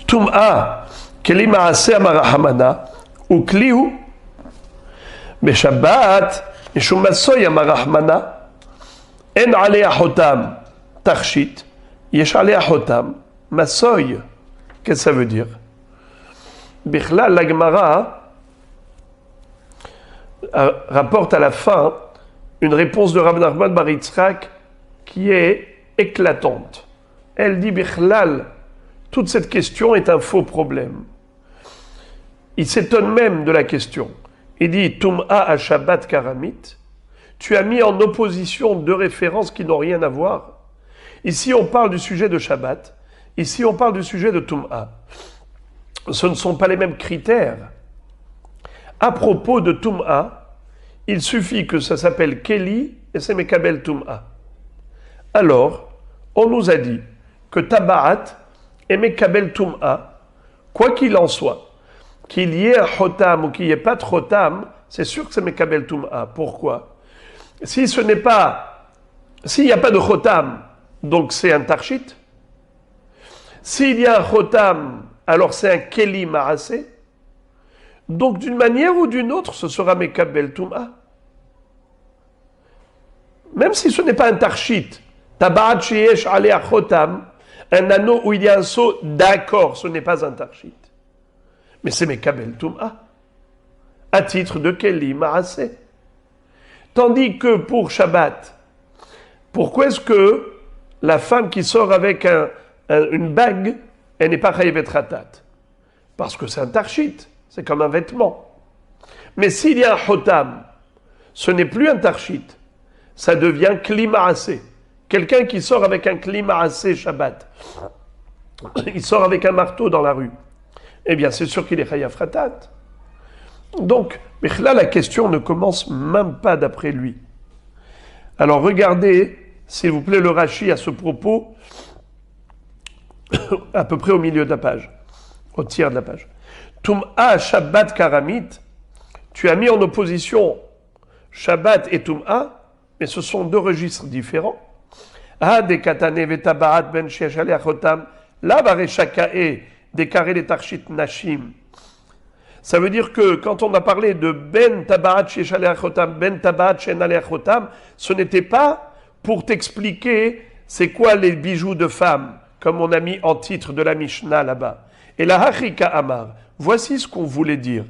Tum'a Keli Maaseh Amarahamana, ou Kliu, Beshabbat, Mishum Masoy Amarahamana, En Alea Chotam, Tarshit, Yesh Alea Chotam, Masoy. Qu'est-ce que ça veut dire? Bichlal, la Gemara rapporte à la fin une réponse de Rav Nachman bar Yitzchak qui est éclatante. Elle dit, Bichlal, toute cette question est un faux problème. Il s'étonne même de la question. Il dit, Tum'a à Shabbat Karamit, tu as mis en opposition deux références qui n'ont rien à voir. Ici, on parle du sujet de Shabbat. Ici, on parle du sujet de Tum'a. Ce ne sont pas les mêmes critères. À propos de Tum'a, il suffit que ça s'appelle Keli et c'est Mekabel Tum'a. Alors, on nous a dit que Tabaat et Mekabel Tum'a, quoi qu'il en soit, qu'il y ait un Chotam ou qu'il n'y ait pas de Chotam, c'est sûr que c'est Mekabel Tum'a. Pourquoi? S'il n'y a pas de Chotam, donc c'est un Tarshit. S'il y a un Chotam, alors c'est un Keli Ma'aseh. Donc d'une manière ou d'une autre, ce sera Mekabel Tum'a. Même si ce n'est pas un Tarshit, Tabaat Sheyesh Alea Chotam, un anneau où il y a un sceau, d'accord, ce n'est pas un Tarshit. Mais c'est Mekabel Tum'a, à titre de Keli Ma'aseh. Tandis que pour Shabbat, pourquoi est-ce que la femme qui sort avec une bague, elle n'est pas chayevet ratat? Parce que c'est un tarshit, c'est comme un vêtement. Mais s'il y a un chotam, ce n'est plus un tarshit, ça devient kli ma'aseh. Quelqu'un qui sort avec un kli ma'aseh Shabbat, il sort avec un marteau dans la rue, eh bien c'est sûr qu'il est chayav ratat. Donc, là, la question ne commence même pas d'après lui. Alors regardez, s'il vous plaît, le Rashi à ce propos, à peu près au milieu de la page, au tiers de la page. Tum'a Shabbat Karamit, tu as mis en opposition Shabbat et Tum'a, mais ce sont deux registres différents. Ha de katane vetabaat ben she'ashale achotam, la bareshakae de kare de tarshit nashim. Ça veut dire que quand on a parlé de ben tabaat she'ashale achotam, ben tabaat she'nale achotam, ce n'était pas pour t'expliquer c'est quoi les bijoux de femmes, comme on a mis en titre de la Mishnah là-bas. Et la Hachika Amar, voici ce qu'on voulait dire.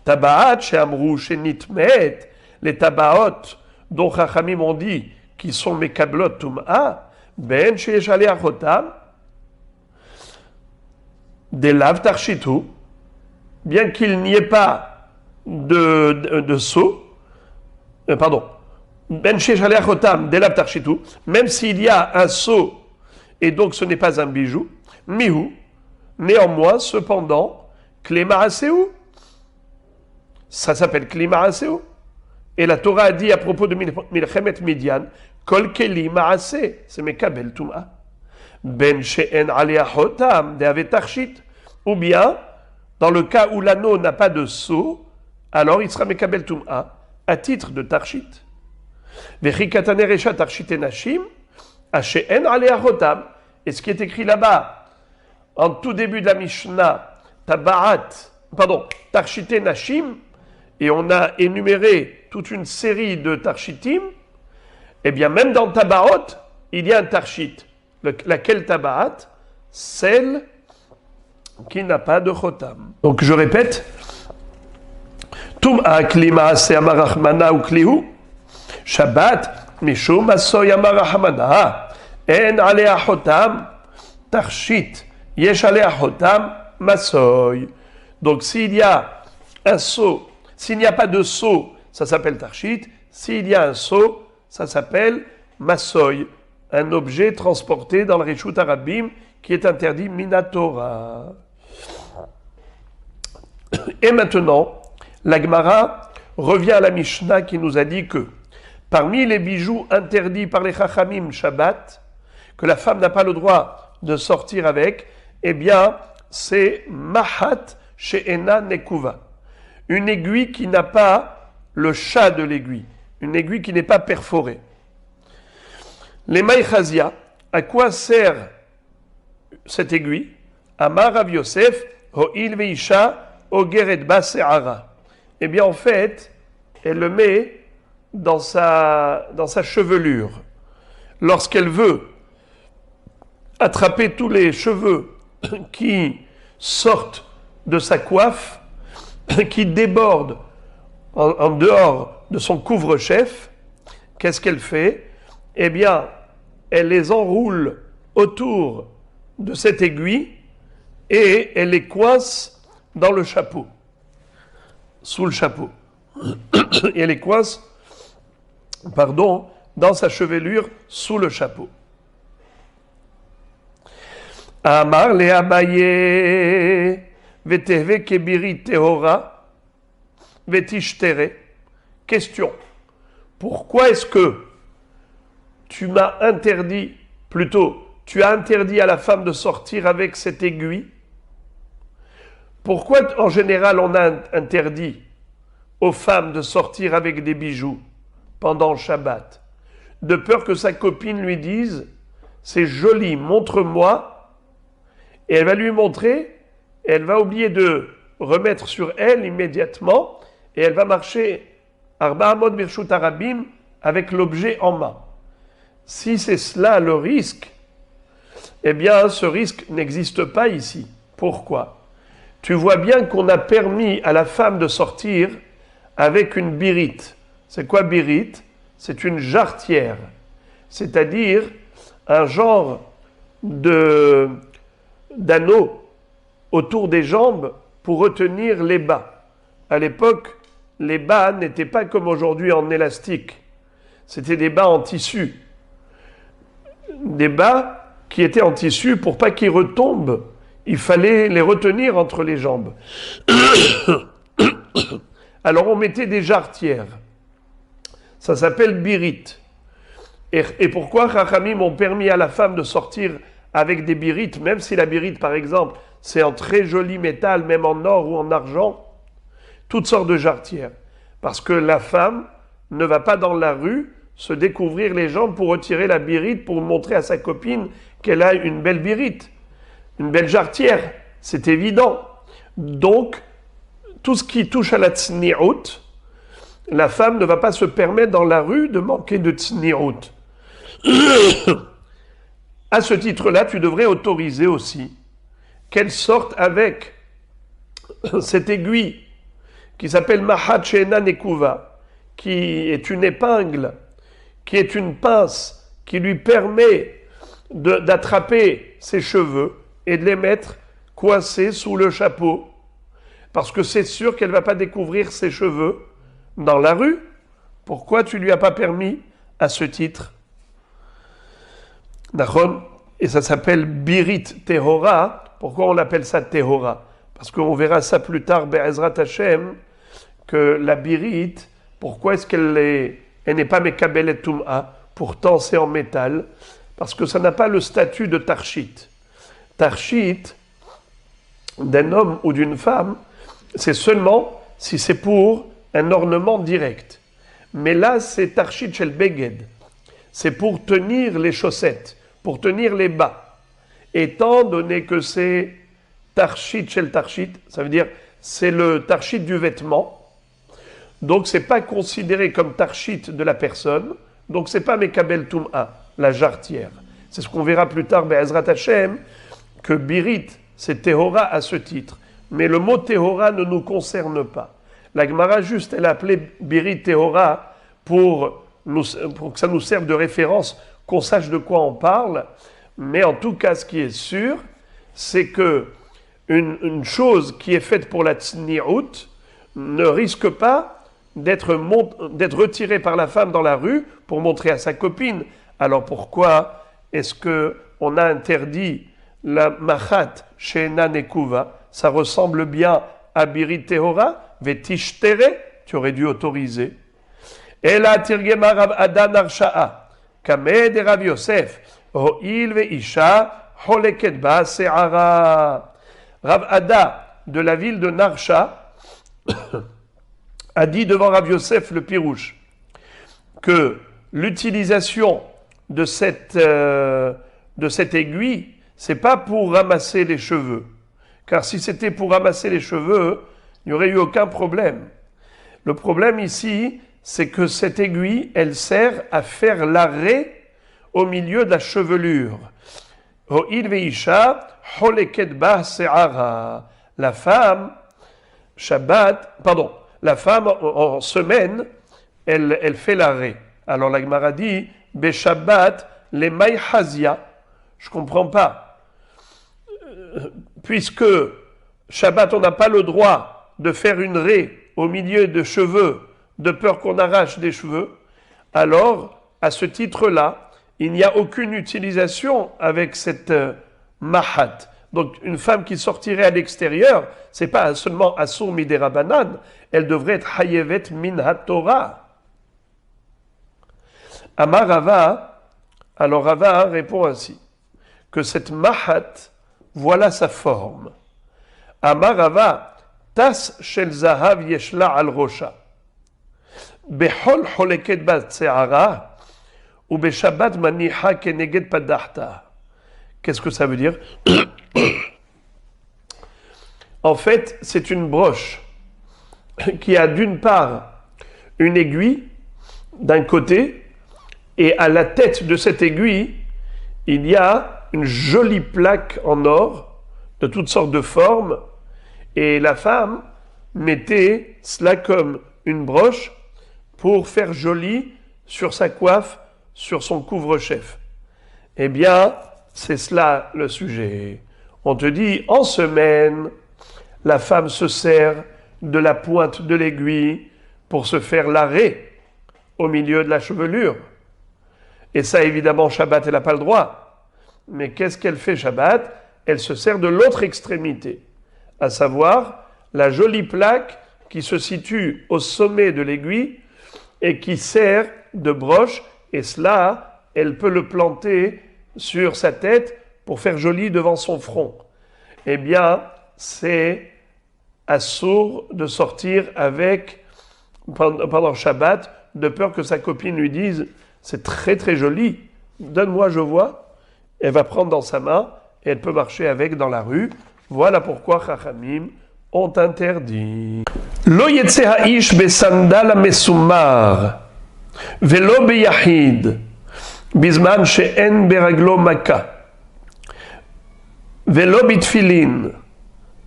Tabaat she'amru she'nitmet, les tabaot dont Chachamim ont dit qui sont mekablot tum'a, ben she'eshale achotam, des lav tarshitu, bien qu'il n'y ait pas de seau, ben she'eshale achotam, des lav tarshitu, même s'il y a un seau, et donc ce n'est pas un bijou, mihu, néanmoins, cependant, klema aseu, ça s'appelle klema aseu. Et la Torah a dit à propos de Milchemet Midian, Kol Keli Ma'aseh, c'est Mekabel Tum'a. Ben She'en Alea Chotam, De'ave Tarshit. Ou bien, dans le cas où l'anneau n'a pas de sceau, alors il sera Mekabel Tum'a, à titre de Tarshit. Vechikatane Recha Tarshit Nashim, She'en Alea Chotam. Et ce qui est écrit là-bas, en tout début de la Mishnah, Tarshite Nashim, et on a énuméré toute une série de tarshitim, eh bien même dans Tabaot, il y a un tarshit. Laquelle Tabaat? Celle qui n'a pas de chotam. Donc je répète, Tum'a kli ma'aseh amar Rachmana ou klihu, Shabbat mishum asoy amar Rachmana, en alea chotam, tarshit, yesh alea chotam, masoy. Donc s'il y a un sceau, s'il n'y a pas de sceau, ça s'appelle tarshit. S'il y a un sceau, ça s'appelle masoy, un objet transporté dans le Reshut Arabim qui est interdit minatora. Et maintenant, la Gemara revient à la Mishnah qui nous a dit que parmi les bijoux interdits par les Chachamim Shabbat, que la femme n'a pas le droit de sortir avec, eh bien, c'est Mahat She'ena Nekuva. Une aiguille qui n'a pas le chat de l'aiguille, une aiguille qui n'est pas perforée. Les maïchazia, à quoi sert cette aiguille? Amar Rav Yosef, ho'il veisha ogeret ba se'ara. Eh bien, en fait, elle le met dans sa chevelure. Lorsqu'elle veut attraper tous les cheveux qui sortent de sa coiffe, qui débordent en dehors de son couvre-chef, qu'est-ce qu'elle fait? Eh bien, elle les enroule autour de cette aiguille et elle les coince dans le chapeau, sous le chapeau. Et elle les coince, dans sa chevelure, sous le chapeau. Amar le Abaye vetehve kebiri tehora vetishtere. Question. Pourquoi est-ce que tu as interdit à la femme de sortir avec cette aiguille? Pourquoi en général on a interdit aux femmes de sortir avec des bijoux pendant le Shabbat? De peur que sa copine lui dise « c'est joli, montre-moi » et elle va lui montrer, et elle va oublier de remettre sur elle immédiatement et elle va marcher Arba Amod Birshut Arabim avec l'objet en main. Si c'est cela le risque, eh bien ce risque n'existe pas ici. Pourquoi? Tu vois bien qu'on a permis à la femme de sortir avec une birite. C'est quoi birite? C'est une jarretière, c'est-à-dire un genre d'anneau autour des jambes pour retenir les bas. À l'époque, les bas n'étaient pas comme aujourd'hui en élastique. C'était des bas en tissu. Des bas qui étaient en tissu pour pas qu'ils retombent. Il fallait les retenir entre les jambes. Alors on mettait des jarretières. Ça s'appelle birite. Et pourquoi Chachamim ont permis à la femme de sortir avec des birites, même si la birite par exemple c'est en très joli métal, même en or ou en argent, toutes sortes de jarretières. Parce que la femme ne va pas dans la rue se découvrir les jambes pour retirer la birite, pour montrer à sa copine qu'elle a une belle birite, une belle jarretière. C'est évident. Donc, tout ce qui touche à la tsni'ut, la femme ne va pas se permettre dans la rue de manquer de tsni'ut. À ce titre-là, tu devrais autoriser aussi qu'elle sorte avec cette aiguille qui s'appelle Mahat She'ena Nekuva, qui est une épingle, qui est une pince qui lui permet d'attraper ses cheveux et de les mettre coincés sous le chapeau. Parce que c'est sûr qu'elle ne va pas découvrir ses cheveux dans la rue. Pourquoi tu ne lui as pas permis à ce titre? D'accord? Et ça s'appelle Birit Tehora. Pourquoi on appelle ça Tehora? Parce qu'on verra ça plus tard, Be'ezrat Hashem, que la Birit, pourquoi est-ce qu'elle n'est pas Mekabelet Tum'a? Pourtant c'est en métal. Parce que ça n'a pas le statut de Tarshit. Tarshit, d'un homme ou d'une femme, c'est seulement si c'est pour un ornement direct. Mais là, c'est Tarshit Shel Beged. C'est pour tenir les chaussettes, pour tenir les bas. Étant donné que c'est Tarshit Shel Tarshit, ça veut dire c'est le Tarshit du vêtement. Donc c'est pas considéré comme Tarshit de la personne. Donc c'est pas Mekabel Tum'a, la jarretière. C'est ce qu'on verra plus tard, Be'ezrat Hashem, que Birit, c'est Tehora à ce titre. Mais le mot Tehora ne nous concerne pas. La Gemara, juste, elle a appelé Birit Tehora pour que ça nous serve de référence, qu'on sache de quoi on parle. Mais en tout cas, ce qui est sûr, c'est que une chose qui est faite pour la tsni'ut ne risque pas d'être retirée par la femme dans la rue pour montrer à sa copine. Alors pourquoi est-ce qu'on a interdit la machat she'ena nekuva? Ça ressemble bien à Birit Tehora, Vetish Tere, tu aurais dû autoriser. Ela tirgema Rav Ada Narsha'a, Kameh de Rav Yosef, Ho'il ve'isha, Holeket ba se'ara. Rav Ada, de la ville de Narsha, a dit devant Rav Yosef le Pirouche que l'utilisation de cette aiguille, c'est pas pour ramasser les cheveux. Car si c'était pour ramasser les cheveux, il n'y aurait eu aucun problème. Le problème ici, c'est que cette aiguille, elle sert à faire l'arrêt au milieu de la chevelure. La femme, la femme en semaine, elle fait l'arrêt. Alors la Gemara dit, Beshabbat les maïhazia, je comprends pas. Puisque Shabbat, on n'a pas le droit de faire une raie au milieu de cheveux, de peur qu'on arrache des cheveux, alors, à ce titre-là, il n'y a aucune utilisation avec cette mahat. Donc, une femme qui sortirait à l'extérieur, c'est pas seulement asur midera banan, elle devrait être hayevet min ha-Torah. Amar Rava, alors Rava répond ainsi, que cette mahat, voilà sa forme. Amar Rava, tas shel zahav yeshla al rosha. Behol holeket bat se'ara, ou beshabbat maniha keneged padachta. Qu'est-ce que ça veut dire? En fait, c'est une broche qui a d'une part une aiguille d'un côté, et à la tête de cette aiguille, il y a une jolie plaque en or de toutes sortes de formes, et la femme mettait cela comme une broche pour faire joli sur sa coiffe, sur son couvre-chef. Eh bien, c'est cela le sujet. On te dit, en semaine, la femme se sert de la pointe de l'aiguille pour se faire l'arrêt au milieu de la chevelure. Et ça, évidemment, Shabbat, elle n'a pas le droit. Mais qu'est-ce qu'elle fait Shabbat? Elle se sert de l'autre extrémité, à savoir la jolie plaque qui se situe au sommet de l'aiguille et qui sert de broche, et cela, elle peut le planter sur sa tête pour faire joli devant son front. Eh bien, c'est assourd de sortir avec, pendant Shabbat, de peur que sa copine lui dise « c'est très très joli, donne-moi, je vois ». Elle va prendre dans sa main et elle peut marcher avec dans la rue. Voilà pourquoi Chachamim ont interdit. Lo yetze ha'ish besandal mesumar velo beyahid bizman she'en beraglo maka velo bitfilin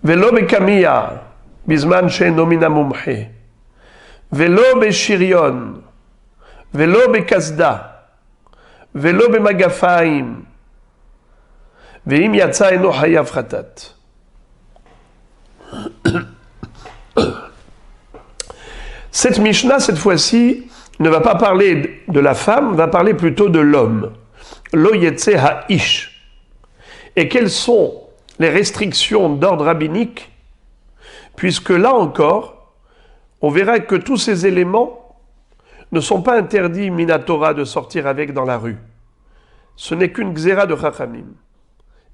velo bekamiya bizman she'eno min hamumche velo beshirion velo bekasda velo bemagafaim ve'im yatsa eno hayav chatat. Cette Mishnah, cette fois-ci, ne va pas parler de la femme, va parler plutôt de l'homme. Lo yetze ha'ish. Et quelles sont les restrictions d'ordre rabbinique? Puisque là encore, on verra que tous ces éléments ne sont pas interdits minatora de sortir avec dans la rue. Ce n'est qu'une xéra de Chachamim.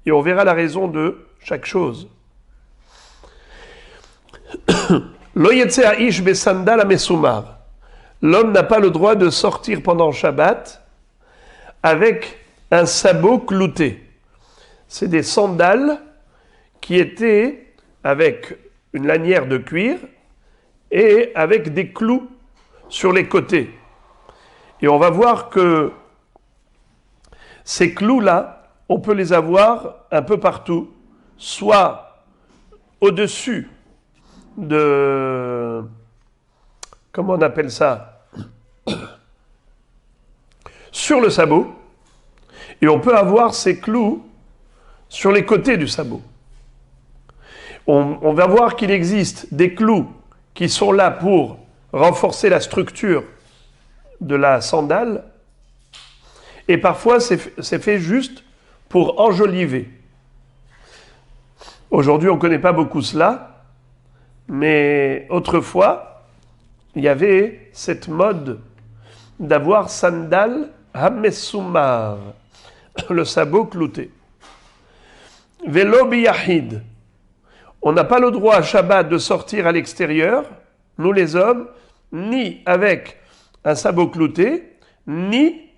Et on verra la raison de chaque chose. Lo yetze ha'ish besandal hamesumar. L'homme n'a pas le droit de sortir pendant Shabbat avec un sabot clouté. C'est des sandales qui étaient avec une lanière de cuir et avec des clous sur les côtés. Et on va voir que ces clous-là, on peut les avoir un peu partout, soit au-dessus de... Comment on appelle ça? Sur le sabot. Et on peut avoir ces clous sur les côtés du sabot. On va voir qu'il existe des clous qui sont là pour renforcer la structure de la sandale. Et parfois, c'est fait juste pour enjoliver. Aujourd'hui, on ne connaît pas beaucoup cela. Mais autrefois, il y avait cette mode d'avoir sandal hamesumar, le sabot clouté. Velo biyahid. On n'a pas le droit à Shabbat de sortir à l'extérieur, nous les hommes, ni avec un sabot clouté, ni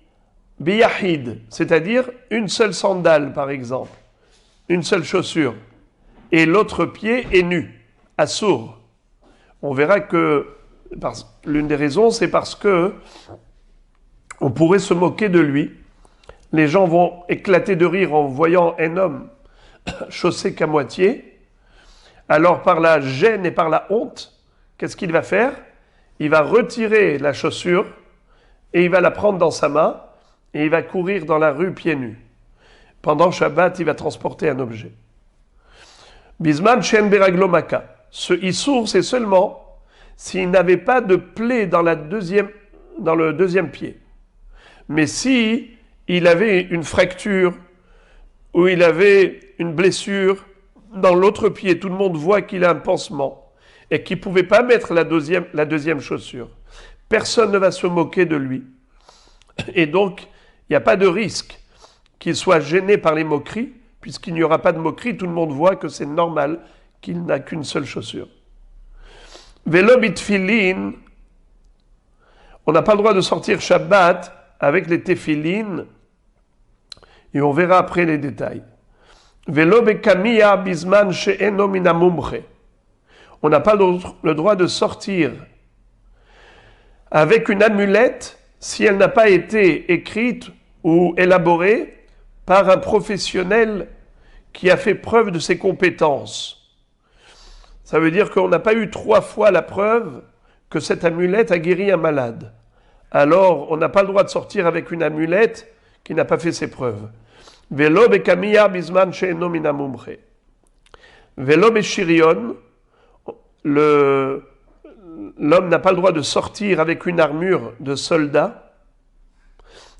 biyahid, c'est-à-dire une seule sandale par exemple, une seule chaussure, et l'autre pied est nu. Assour. On verra que l'une des raisons, c'est parce que on pourrait se moquer de lui. Les gens vont éclater de rire en voyant un homme chaussé qu'à moitié. Alors par la gêne et par la honte, qu'est-ce qu'il va faire? Il va retirer la chaussure et il va la prendre dans sa main et il va courir dans la rue pieds nus. Pendant Shabbat, il va transporter un objet. Bisman shen beraglo maka. Ce issour, c'est seulement s'il n'avait pas de plaie dans le deuxième pied. Mais si il avait une fracture ou il avait une blessure dans l'autre pied, tout le monde voit qu'il a un pansement et qu'il ne pouvait pas mettre la deuxième chaussure. Personne ne va se moquer de lui. Et donc, il n'y a pas de risque qu'il soit gêné par les moqueries, puisqu'il n'y aura pas de moquerie, tout le monde voit que c'est normal qu'il n'a qu'une seule chaussure. Velo bitfilin, on n'a pas le droit de sortir Shabbat avec les tefilin, et on verra après les détails. Velo bekamiya bisman she'eno mina mumche. On n'a pas le droit de sortir avec une amulette si elle n'a pas été écrite ou élaborée par un professionnel qui a fait preuve de ses compétences. Ça veut dire qu'on n'a pas eu 3 fois la preuve que cette amulette a guéri un malade. Alors, on n'a pas le droit de sortir avec une amulette qui n'a pas fait ses preuves. Velo bekamiya bisman she'eno mina mumche. Velo beshirion, l'homme n'a pas le droit de sortir avec une armure de soldat.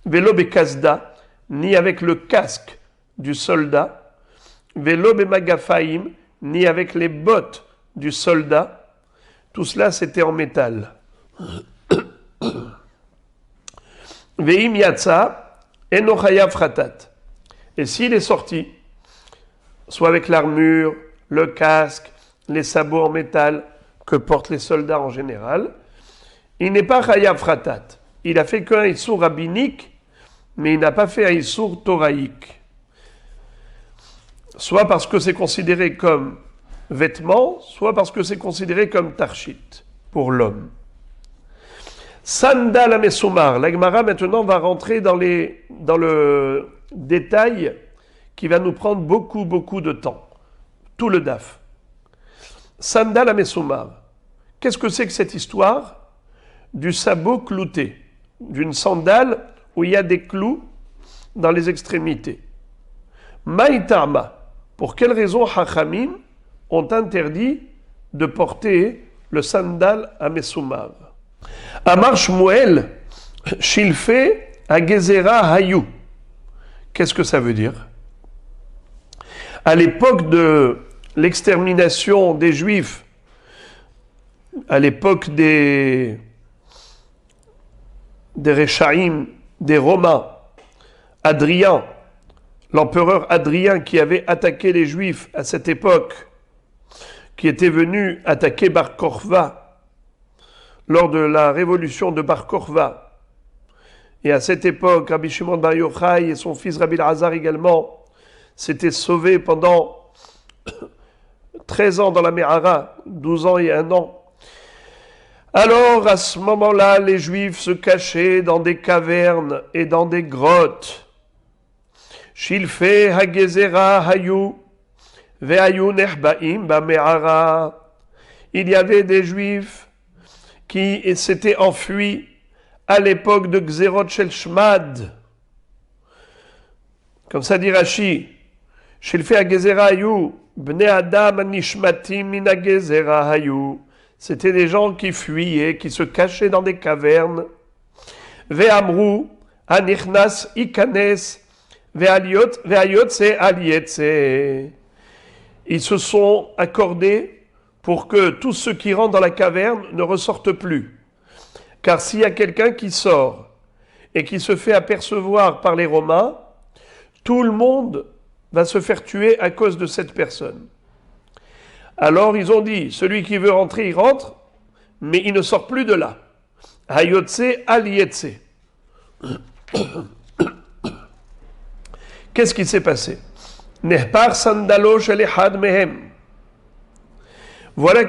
Velo bekazda, ni avec le casque du soldat. Velo bemagafaim, ni avec les bottes du soldat. Tout cela, c'était en métal. Veim yatsa, eno chayav chatat. Et s'il est sorti, soit avec l'armure, le casque, les sabots en métal que portent les soldats en général, il n'est pas chayav chatat. Il a fait qu'un issour rabbinique, mais il n'a pas fait un issour toraïque. Soit parce que c'est considéré comme vêtement, soit parce que c'est considéré comme tarshit pour l'homme. Sandal amesoumar. La Gemara maintenant va rentrer dans le détail qui va nous prendre beaucoup de temps. Tout le daf. Sandal amesoumar. Qu'est-ce que c'est que cette histoire du sabot clouté, d'une sandale où il y a des clous dans les extrémités? Maïtama. Pour quelle raison Hachamim ont interdit de porter le sandal à Mesoumar? Amar Shmuel, Shilfe Agezera Hayu. Qu'est-ce que ça veut dire? À l'époque de l'extermination des Juifs, à l'époque des Réchaïm, des Romains, Adrien, l'empereur Adrien qui avait attaqué les Juifs à cette époque, qui était venu attaquer Bar Korva lors de la révolution de Bar Korva. Et à cette époque, Rabbi Shimon Bar Yochai et son fils Rabbi Elazar également s'étaient sauvés pendant 13 ans dans la Méhara, 12 ans et 1 an. Alors, à ce moment-là, les Juifs se cachaient dans des cavernes et dans des grottes. Shilfe hagezera hayu ve'ayu nehba'im ba'me'ara. Il y avait des Juifs qui s'étaient enfuis à l'époque de Gzerot Shel Shmad. Comme ça dit Rashi, Shilfe hagezera hayu bnei adam nishmatim min hagezera hayu. C'était des gens qui fuyaient, qui se cachaient dans des cavernes. Ve'amru anichnas ikanes ve'ayotse alietse. Ils se sont accordés pour que tous ceux qui rentrent dans la caverne ne ressortent plus. Car s'il y a quelqu'un qui sort et qui se fait apercevoir par les Romains, tout le monde va se faire tuer à cause de cette personne. Alors ils ont dit, celui qui veut rentrer, il rentre, mais il ne sort plus de là. Hayotse alietse. Qu'est-ce qui s'est passé? Nehpar sandalo shel echad mehem. Voilà,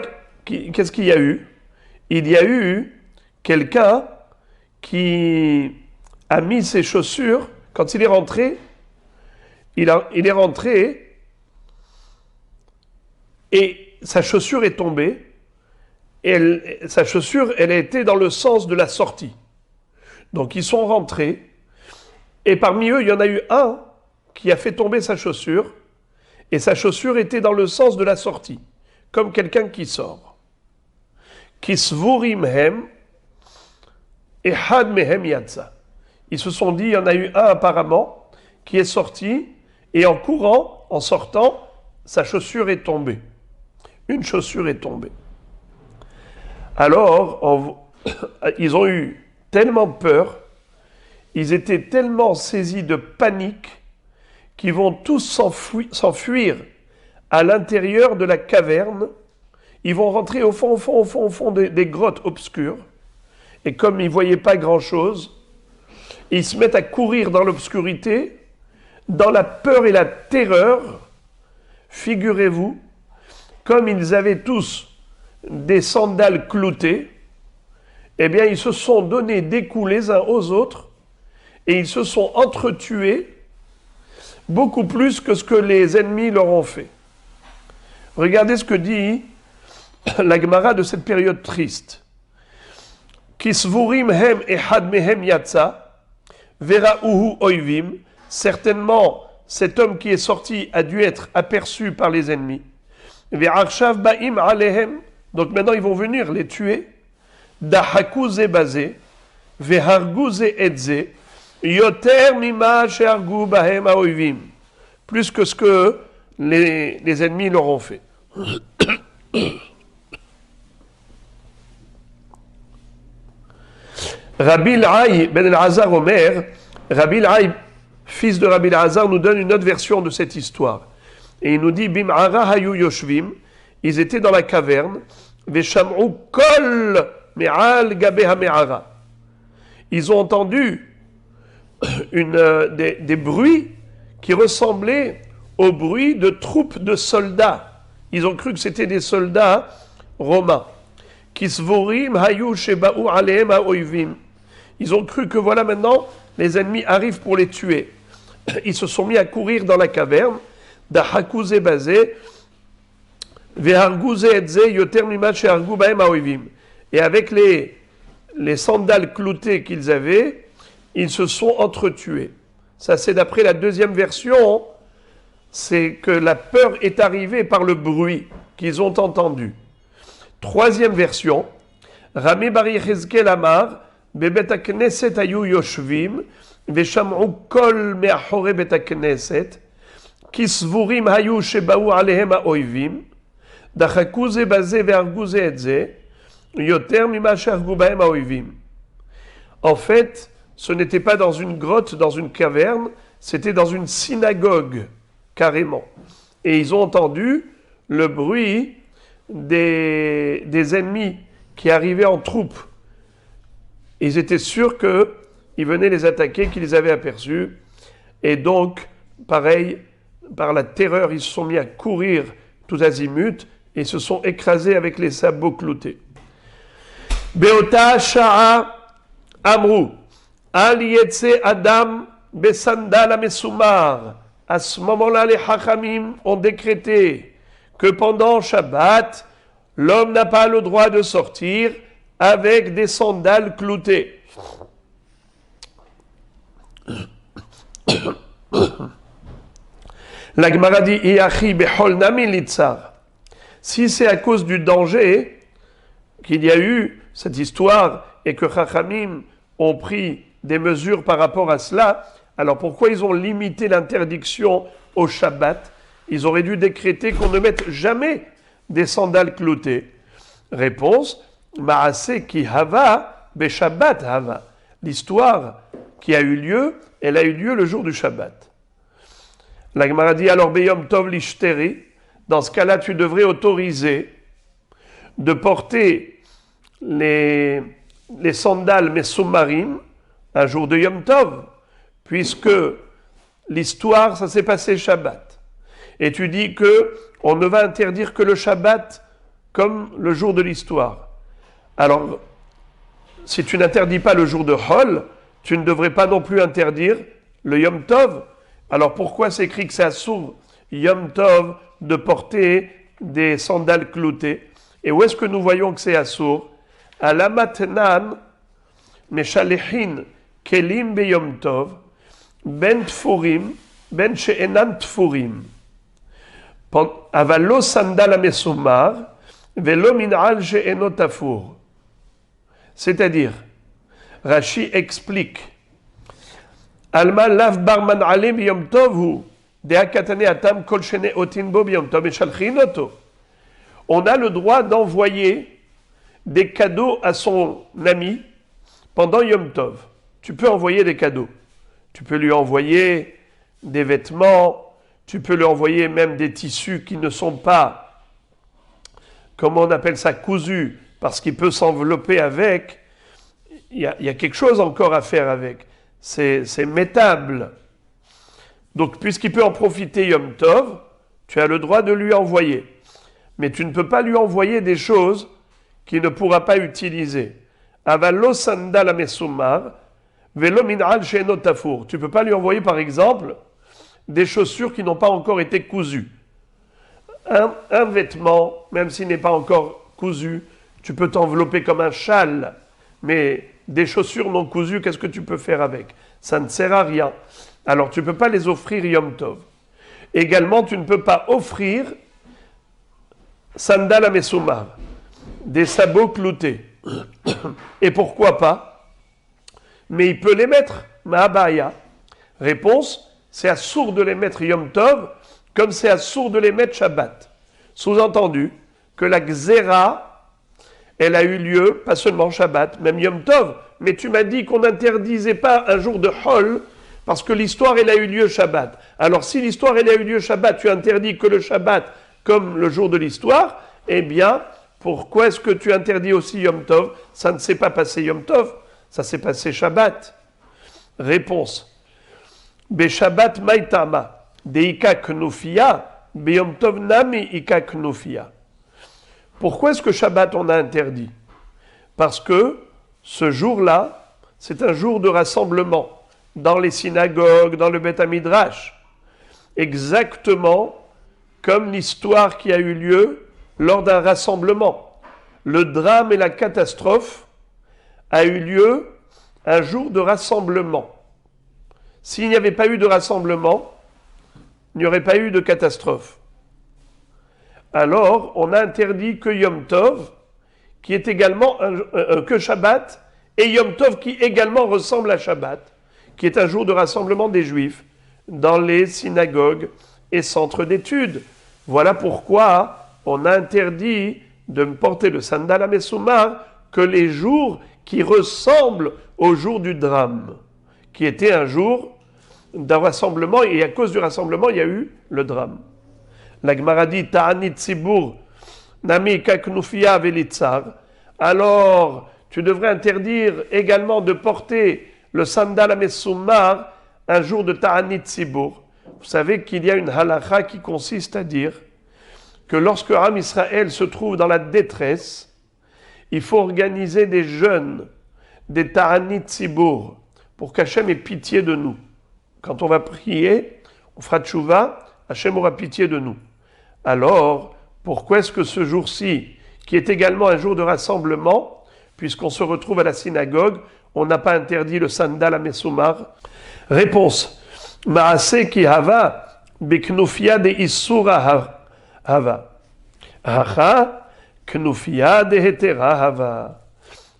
qu'est-ce qu'il y a eu? Il y a eu quelqu'un qui a mis ses chaussures, quand il est rentré, il est rentré et sa chaussure est tombée, et sa chaussure, elle a été dans le sens de la sortie. Donc ils sont rentrés, Et parmi eux, il y en a eu un qui a fait tomber sa chaussure, et sa chaussure était dans le sens de la sortie, comme quelqu'un qui sort. Kisvurim hem, et had mehem yatsa. Ils se sont dit, il y en a eu un apparemment, qui est sorti, et en courant, en sortant, sa chaussure est tombée. Une chaussure est tombée. Alors, ils ont eu tellement peur, ils étaient tellement saisis de panique, qu'ils vont tous s'enfuir à l'intérieur de la caverne. Ils vont rentrer au fond des grottes obscures. Et comme ils ne voyaient pas grand-chose, ils se mettent à courir dans l'obscurité, dans la peur et la terreur. Figurez-vous, comme ils avaient tous des sandales cloutées, eh bien ils se sont donné des coups les uns aux autres et ils se sont entretués beaucoup plus que ce que les ennemis leur ont fait. Regardez ce que dit la Gemara de cette période triste. Kisvurim hem ehad mehem yatsa, vera'uhu oivim. Certainement, cet homme qui est sorti a dû être aperçu par les ennemis. Ve'arshav ba'im alehem. Donc maintenant, ils vont venir les tuer. Dahaku zebazé, ve'hargu ze'edze, yoter mima she'argu bahem ha'oivim. Plus que ce que les ennemis leur ont fait. Rabbi L'Aï ben el-Hazar Omer, Rabbi L'Aï, fils de Rabbi L'Hazar, nous donne une autre version de cette histoire. Et il nous dit, Bim'ara hayu yoshvim, ils étaient dans la caverne, vesham'u kol me'al gabe ha'me'ara. Ils ont entendu des bruits qui ressemblaient aux bruits de troupes de soldats. Ils ont cru que c'était des soldats romains. Kisvorim hayu sheba'u alehem ha'oivim. Ils ont cru que voilà maintenant, les ennemis arrivent pour les tuer. Ils se sont mis à courir dans la caverne. Dahakuze bazé, veharguze edze, yoter mima shehargu bahem ha'oivim. Et avec les sandales cloutées qu'ils avaient, ils se sont entretués. Ça, c'est d'après la deuxième version, c'est que la peur est arrivée par le bruit qu'ils ont entendu. Troisième version, Rami Bari Chizkel Amar, Bebet HaKnesset ayu yoshvim, vesham'u kol me'achore bet HaKnesset, kisvurim hayu sheba'u alehem ha'oivim, dachaku ze baze ve'argu ze et ze, yoter mima shehargu bahem ha'oivim. En fait, ce n'était pas dans une grotte, dans une caverne, c'était dans une synagogue, carrément. Et ils ont entendu le bruit des ennemis qui arrivaient en troupe. Ils étaient sûrs qu'ils venaient les attaquer, qu'ils les avaient aperçus. Et donc, pareil, par la terreur, ils se sont mis à courir tout azimut et se sont écrasés avec les sabots cloutés. Beota sha'a amru al yetse adam besandal amesumar. À ce moment-là, les hachamim ont décrété que pendant Shabbat, l'homme n'a pas le droit de sortir avec des sandales cloutées. La Gemara dit Iachi behol nami litzar. Si c'est à cause du danger qu'il y a eu cette histoire et que Chachamim ont pris des mesures par rapport à cela, alors pourquoi ils ont limité l'interdiction au Shabbat? Ils auraient dû décréter qu'on ne mette jamais des sandales cloutées. Réponse, Maase ki hava, be Shabbat hava. L'histoire qui a eu lieu, elle a eu lieu le jour du Shabbat. La Gemara dit alors Beyom Tov Lishteri, dans ce cas-là, tu devrais autoriser de porter les sandales mais sous-marines un jour de Yom Tov, puisque l'histoire, ça s'est passé Shabbat. Et tu dis que on ne va interdire que le Shabbat comme le jour de l'histoire. Alors, si tu n'interdis pas le jour de Hol, tu ne devrais pas non plus interdire le Yom Tov. Alors pourquoi c'est écrit que c'est assour Yom Tov de porter des sandales cloutées? Et où est-ce que nous voyons que c'est assour? À la matnan, meshalechin kelim be Yom Tov, ben tfurim, ben she'enan tfurim. Avalo sandal amesumar, velo min'al she'eno tafur. C'est-à-dire, Rashi explique, Alma lav barman alim yom tov hu, de'akatane atam kol shene otinbo yom tov eshalchinoto. On a le droit d'envoyer des cadeaux à son ami pendant Yom Tov. Tu peux envoyer des cadeaux. Tu peux lui envoyer des vêtements, tu peux lui envoyer même des tissus qui ne sont pas, comment on appelle ça, cousus, parce qu'il peut s'envelopper avec. Il y a quelque chose encore à faire avec. C'est mettable. Donc, puisqu'il peut en profiter Yom Tov, tu as le droit de lui envoyer. Mais tu ne peux pas lui envoyer des choses qu'il ne pourra pas utiliser. Avalo sandal amesumar, velo min'al she'eno tafur. Tu ne peux pas lui envoyer, par exemple, des chaussures qui n'ont pas encore été cousues. Un vêtement, même s'il n'est pas encore cousu, tu peux t'envelopper comme un châle. Mais des chaussures non cousues, qu'est-ce que tu peux faire avec? Ça ne sert à rien. Alors tu ne peux pas les offrir Yom Tov. Également, tu ne peux pas offrir sandal amesumar, des sabots cloutés. Et pourquoi pas? Mais il peut les mettre. Ma'abaya. Réponse, c'est assourd de les mettre Yom Tov, comme c'est assourd de les mettre Shabbat. Sous-entendu que la Xéra, elle a eu lieu, pas seulement Shabbat, même Yom Tov, mais tu m'as dit qu'on n'interdisait pas un jour de Hol, parce que l'histoire, elle a eu lieu Shabbat. Alors si l'histoire, elle a eu lieu Shabbat, tu interdis que le Shabbat, comme le jour de l'histoire, eh bien, pourquoi est-ce que tu interdis aussi Yom Tov? Ça ne s'est pas passé Yom Tov, ça s'est passé Shabbat. Réponse. Be Shabbat maitama, de ika knufia, be Yom Tov nami ika knufia. Pourquoi est-ce que Shabbat on a interdit? Parce que ce jour-là, c'est un jour de rassemblement dans les synagogues, dans le Beth Midrash. Exactement comme l'histoire qui a eu lieu lors d'un rassemblement. Le drame et la catastrophe a eu lieu un jour de rassemblement. S'il n'y avait pas eu de rassemblement, il n'y aurait pas eu de catastrophe. Alors, on a interdit que Yom Tov, qui est également que Shabbat, et Yom Tov qui également ressemble à Shabbat, qui est un jour de rassemblement des Juifs dans les synagogues et centres d'études. Voilà pourquoi on a interdit de porter le sandal amesumar que les jours qui ressemblent au jour du drame, qui était un jour d'un rassemblement, et à cause du rassemblement, il y a eu le drame. La Gemara dit Ta'anit Tzibur Nami Kaknufia Velitzar. Alors, tu devrais interdire également de porter le sandal amesumar un jour de Ta'anit Tzibur. Vous savez qu'il y a une halakha qui consiste à dire que lorsque Am Israël se trouve dans la détresse, il faut organiser des jeûnes, des Ta'anit Tzibur, pour qu'Hachem ait pitié de nous. Quand on va prier, on fera tchouva, Hachem aura pitié de nous. Alors, pourquoi est-ce que ce jour-ci, qui est également un jour de rassemblement, puisqu'on se retrouve à la synagogue, on n'a pas interdit le sandal amesumar? Réponse. Maase ki hava beknufia de issura hava. Hacha knufia de hetera hava.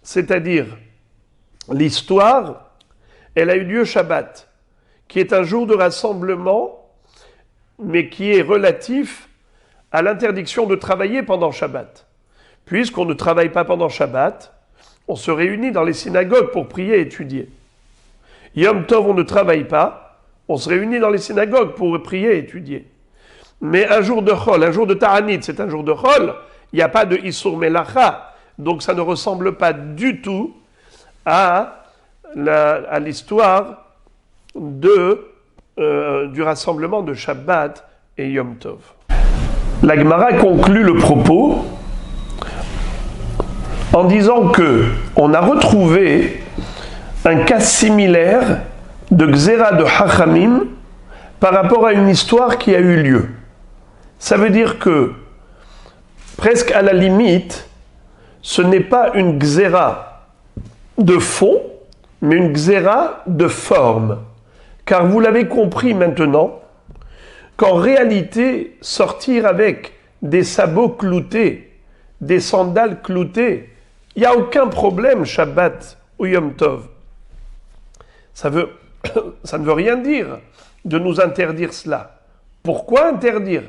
C'est-à-dire, l'histoire, elle a eu lieu Shabbat, qui est un jour de rassemblement, mais qui est relatif à l'interdiction de travailler pendant Shabbat. Puisqu'on ne travaille pas pendant Shabbat, on se réunit dans les synagogues pour prier et étudier. Yom Tov, on ne travaille pas, on se réunit dans les synagogues pour prier et étudier. Mais un jour de Chol, un jour de Ta'anit, c'est un jour de Chol, il n'y a pas de Issur Melacha, donc ça ne ressemble pas du tout à l'histoire du rassemblement de Shabbat et Yom Tov. La Gemara conclut le propos en disant que on a retrouvé un cas similaire de Xéra de Hachamim par rapport à une histoire qui a eu lieu. Ça veut dire que, presque à la limite, ce n'est pas une Xéra de fond, mais une Xéra de forme. Car vous l'avez compris maintenant, qu'en réalité, sortir avec des sabots cloutés, des sandales cloutées, il n'y a aucun problème, Shabbat ou Yom Tov. Ça ne veut rien dire de nous interdire cela. Pourquoi interdire?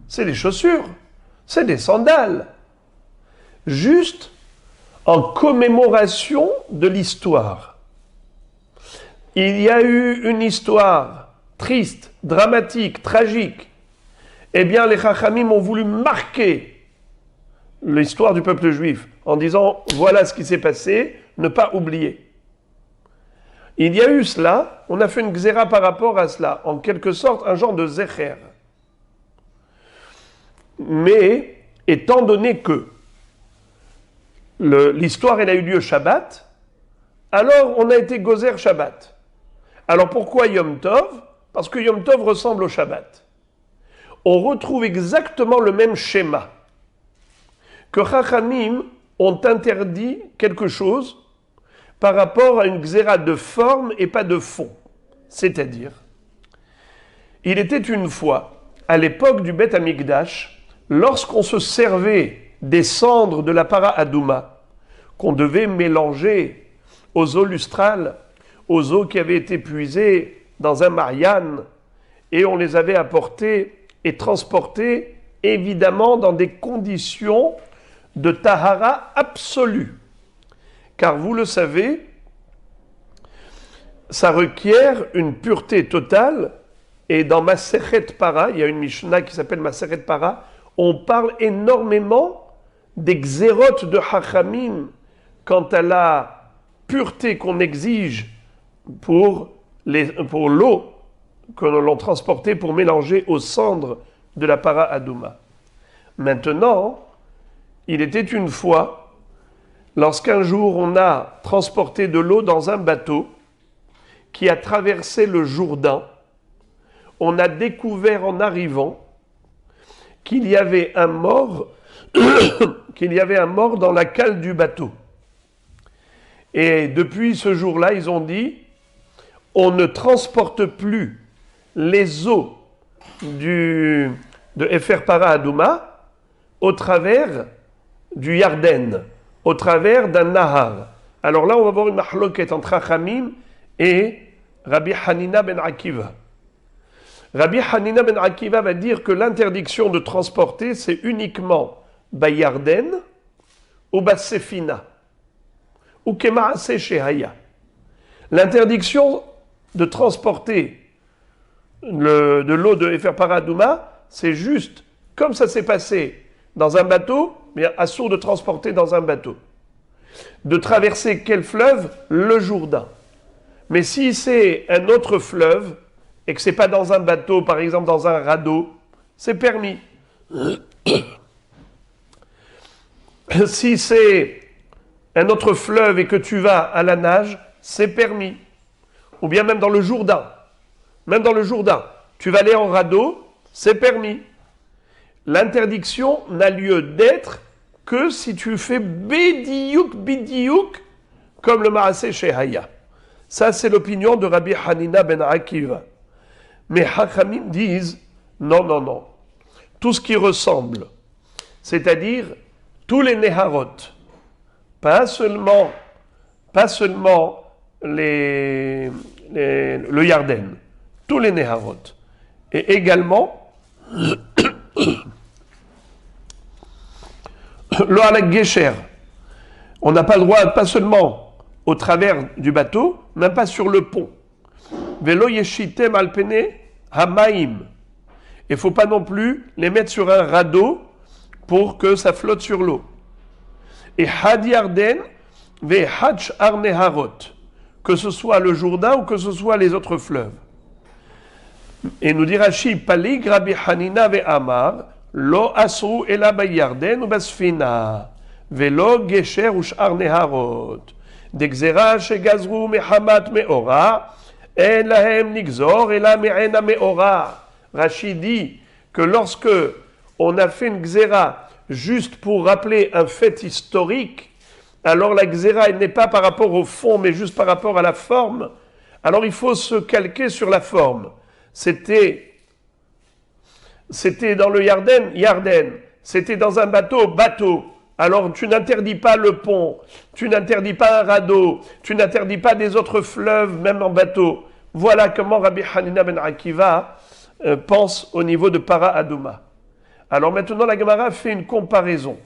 C'est des chaussures, c'est des sandales. Juste en commémoration de l'histoire. Il y a eu une histoire triste, dramatique, tragique. Eh bien, les Chachamim ont voulu marquer l'histoire du peuple juif en disant voilà ce qui s'est passé, ne pas oublier. Il y a eu cela, on a fait une xéra par rapport à cela, en quelque sorte un genre de zecher. Mais, étant donné que l'histoire elle a eu lieu Shabbat, alors on a été gozer Shabbat. Alors pourquoi Yom Tov? Parce que Yom Tov ressemble au Shabbat. On retrouve exactement le même schéma. Que Chachamim ont interdit quelque chose par rapport à une xéra de forme et pas de fond. C'est-à-dire, il était une fois, à l'époque du Beth Amikdash, lorsqu'on se servait des cendres de la para adouma, qu'on devait mélanger aux eaux lustrales, aux eaux qui avaient été puisées dans un Marianne, et on les avait apportées et transportées, évidemment, dans des conditions de tahara absolue. Car vous le savez, ça requiert une pureté totale, et dans Masechet Para, il y a une Mishnah qui s'appelle Masechet Para, on parle énormément des xérotes de Chachamim quant à la pureté qu'on exige pour l'eau que l'on transportait pour mélanger aux cendres de la para adouma. Maintenant, il était une fois, lorsqu'un jour on a transporté de l'eau dans un bateau qui a traversé le Jourdain, on a découvert en arrivant qu'il y avait un mort, dans la cale du bateau. Et depuis ce jour-là, ils ont dit, on ne transporte plus les eaux de Efer Para Adouma au travers du Yarden, au travers d'un Nahar. Alors là, on va voir une mahloket entre Chachamim et Rabbi Hanina ben Akiva. Rabbi Hanina ben Akiva va dire que l'interdiction de transporter, c'est uniquement Bayarden ou Bassefina ou Kemaase Shehaya. L'interdiction de transporter de l'eau de Efer Para Adouma, c'est juste comme ça s'est passé dans un bateau, mais assourd de transporter dans un bateau. De traverser quel fleuve? Le Jourdain. Mais si c'est un autre fleuve, et que ce n'est pas dans un bateau, par exemple dans un radeau, c'est permis. Si c'est un autre fleuve et que tu vas à la nage, c'est permis. Ou bien même dans le Jourdain. Même dans le Jourdain, tu vas aller en radeau, c'est permis. L'interdiction n'a lieu d'être que si tu fais bidiouk, comme le Maaseh Shehaya. Ça, c'est l'opinion de Rabbi Hanina ben Akiva. Mais Chachamim disent, non. Tout ce qui ressemble, c'est-à-dire tous les Neharot, pas seulement le Yarden, tous les Neharot. Et également, le Halak Gesher. On n'a pas le droit, pas seulement au travers du bateau, même pas sur le pont. Velo yeshitem alpene hamaim. Il ne faut pas non plus les mettre sur un radeau pour que ça flotte sur l'eau. Et had yarden ve hach arneharot. Que ce soit le Jourdain ou que ce soit les autres fleuves. Et nous dit Rashi, Palig Rabbi Hanina ve Amar, Lo asru ela bayarden ou basfina, Velo gesher ou sh'ar neharot, Degzera shegazru mehamat meora, En lahem nigzor ela me'ena meora. Rashi dit que lorsque on a fait une gzera juste pour rappeler un fait historique, alors la gzera elle n'est pas par rapport au fond, mais juste par rapport à la forme. Alors il faut se calquer sur la forme. C'était dans le Yarden. C'était dans un bateau. Alors tu n'interdis pas le pont, tu n'interdis pas un radeau, tu n'interdis pas des autres fleuves, même en bateau. Voilà comment Rabbi Hanina ben Akiva pense au niveau de Para Adouma. Alors maintenant la Gemara fait une comparaison.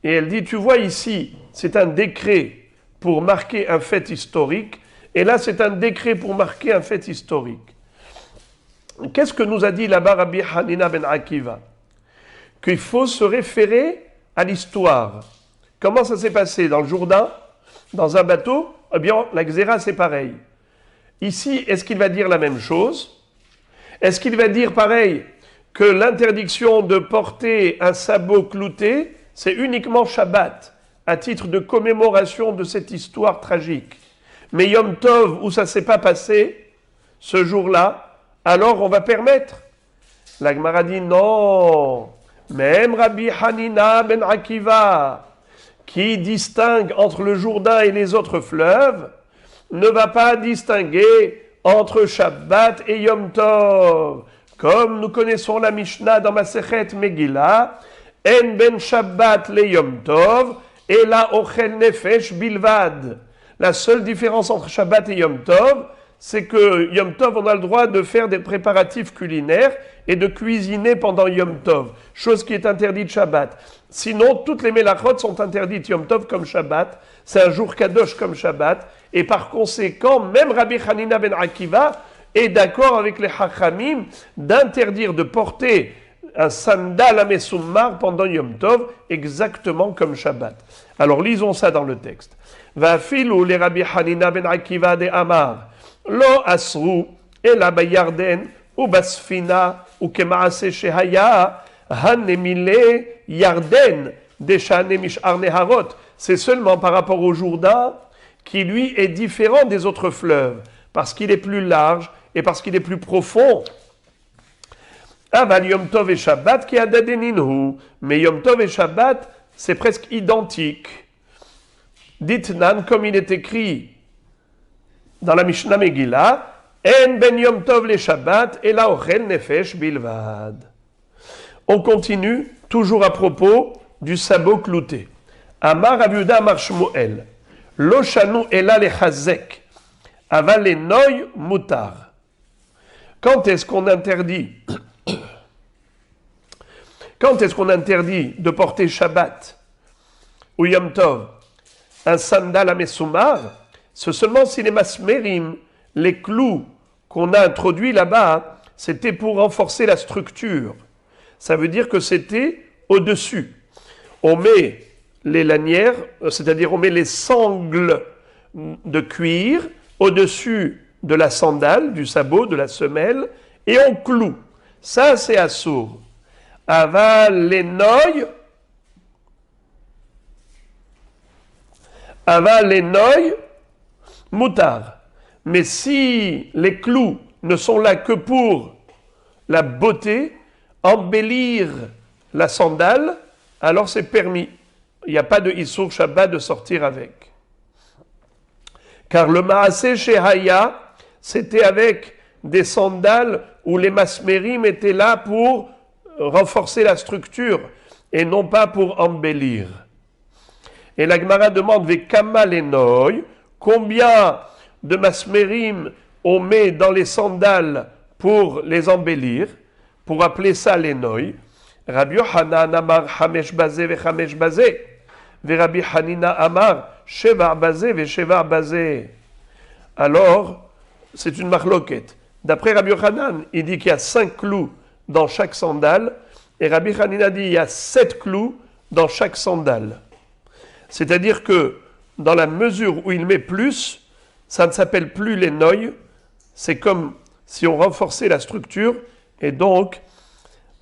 Et elle dit, tu vois ici, c'est un décret pour marquer un fait historique, et là c'est un décret pour marquer un fait historique. Qu'est-ce que nous a dit là-bas Rabbi Hanina ben Akiva? Qu'il faut se référer à l'histoire. Comment ça s'est passé dans le Jourdain, dans un bateau? Eh bien, la Xéra, c'est pareil. Ici, est-ce qu'il va dire la même chose? Est-ce qu'il va dire pareil que l'interdiction de porter un sabot clouté, c'est uniquement Shabbat, à titre de commémoration de cette histoire tragique? Mais Yom Tov, où ça ne s'est pas passé, ce jour-là, alors on va permettre? La Gemara dit non. Même Rabbi Hanina ben Akiva, qui distingue entre le Jourdain et les autres fleuves, ne va pas distinguer entre Shabbat et Yom Tov. Comme nous connaissons la Mishnah dans Masechet Megillah, En ben Shabbat le Yom Tov, et la Ochel Nefesh Bilvad. La seule différence entre Shabbat et Yom Tov, c'est que Yom Tov, on a le droit de faire des préparatifs culinaires et de cuisiner pendant Yom Tov, chose qui est interdite Shabbat. Sinon, toutes les mélachot sont interdites Yom Tov comme Shabbat, c'est un jour kadosh comme Shabbat, et par conséquent, même Rabbi Hanina ben Akiva est d'accord avec les Hachamim d'interdire de porter un sandal à Messoumar pendant Yom Tov, exactement comme Shabbat. Alors lisons ça dans le texte. Va filou les Rabbi Hanina ben Akiva de Amar. Lo asru ela bayarden ou basfina ou kemaase shehaya hanemile yarden deshane mishar neharot. C'est seulement par rapport au Jourdain qui lui est différent des autres fleuves parce qu'il est plus large et parce qu'il est plus profond. Aval Yom Tov et Shabbat qui adadeninhu, mais Yom Tov et Shabbat c'est presque identique. Ditnan comme il est écrit dans la Mishnah Megillah, En ben Yom Tov le Shabbat et la Ochel Nefesh Bilvad. On continue, toujours à propos du sabot clouté. Amar Rav Yehuda Amar Shmuel, Lo shanu ela le chazek, aval le noy mutar. Quand est-ce qu'on interdit de porter Shabbat ou Yom Tov un sandal à Messoumar? C'est seulement si les masmérim, les clous qu'on a introduits là-bas, c'était pour renforcer la structure. Ça veut dire que c'était au-dessus. On met les lanières, c'est-à-dire on met les sangles de cuir au-dessus de la sandale, du sabot, de la semelle, et on cloue. Ça, c'est assour. Aval les noy, moutar. Mais si les clous ne sont là que pour la beauté, embellir la sandale, alors c'est permis. Il n'y a pas de Issour Shabbat de sortir avec. Car le Maaseh Shehaya, c'était avec des sandales où les masmérim étaient là pour renforcer la structure et non pas pour embellir. Et la Gemara demande Vekama lenoy, combien de masmérim on met dans les sandales pour les embellir, pour appeler ça lenoy. Rabbi Yochanan amar hamesh bazé ve hamesh bazé, ve Rabbi Hanina amar shevar bazé ve shevar bazé. Alors, c'est une marloquette. D'après Rabbi Yochanan, il dit qu'il y a 5 clous dans chaque sandale, et Rabbi Hanina dit qu'il y a 7 clous dans chaque sandale. C'est-à-dire que dans la mesure où il met plus, ça ne s'appelle plus les noyes, c'est comme si on renforçait la structure et donc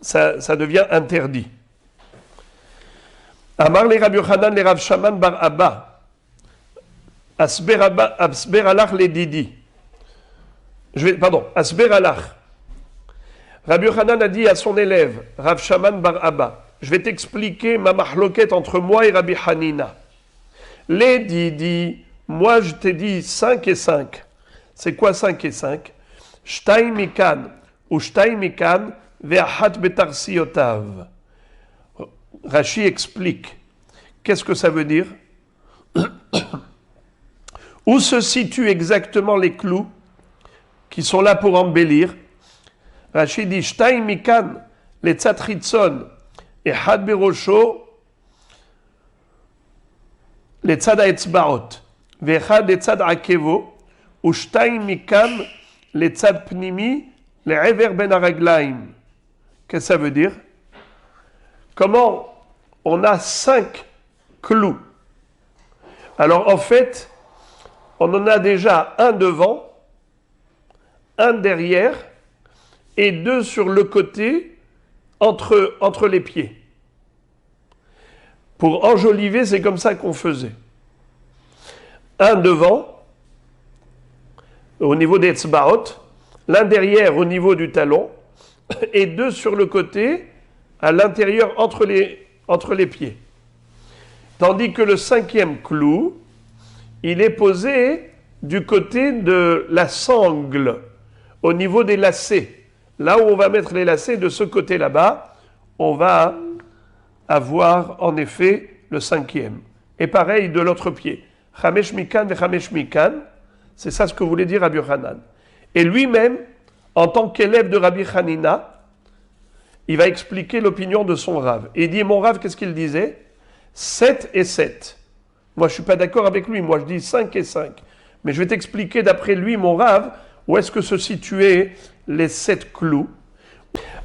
ça devient interdit. Amar le Rabbi Yochanan le Rav Shaman bar Abba, Asber alach le Didi. Asber alach. Rabbi Yochanan a dit à son élève, Rav Shaman bar Abba, je vais t'expliquer ma mahloquette entre moi et Rabbi Hanina. Les Didi, moi je t'ai dit 5 et 5. C'est quoi 5 et 5? Shtai mikan ou shtai mikan ve'achat betarsiotav. Rashi explique. Qu'est-ce que ça veut dire? Où se situent exactement les clous qui sont là pour embellir? Rashi dit Shtai mikan le tzad chitzon et had berosho le tzad ha'etzbaot ve'echad le tzad akevo ou shtai mikan le tzad pnimi le ever ben haraglaim. Qu'est-ce que ça veut dire? Comment on a 5 clous? Alors en fait, on en a déjà un devant, un derrière et 2 sur le côté entre les pieds. Pour enjoliver, c'est comme ça qu'on faisait. Un devant, au niveau des tzbaot, l'un derrière au niveau du talon, et 2 sur le côté, à l'intérieur entre les pieds. Tandis que le 5e clou, il est posé du côté de la sangle, au niveau des lacets. Là où on va mettre les lacets, de ce côté là-bas, on va avoir en effet le 5e. Et pareil de l'autre pied. Chamesh mikan ve chamesh mikan, c'est ça ce que voulait dire Rabbi Yochanan. Et lui-même, en tant qu'élève de Rabbi Hanina, il va expliquer l'opinion de son Rav. Et il dit, mon Rav, qu'est-ce qu'il disait? 7 et 7. Moi, je ne suis pas d'accord avec lui. Moi, je dis 5 et 5. Mais je vais t'expliquer, d'après lui, mon Rav, où est-ce que se situaient les 7 clous.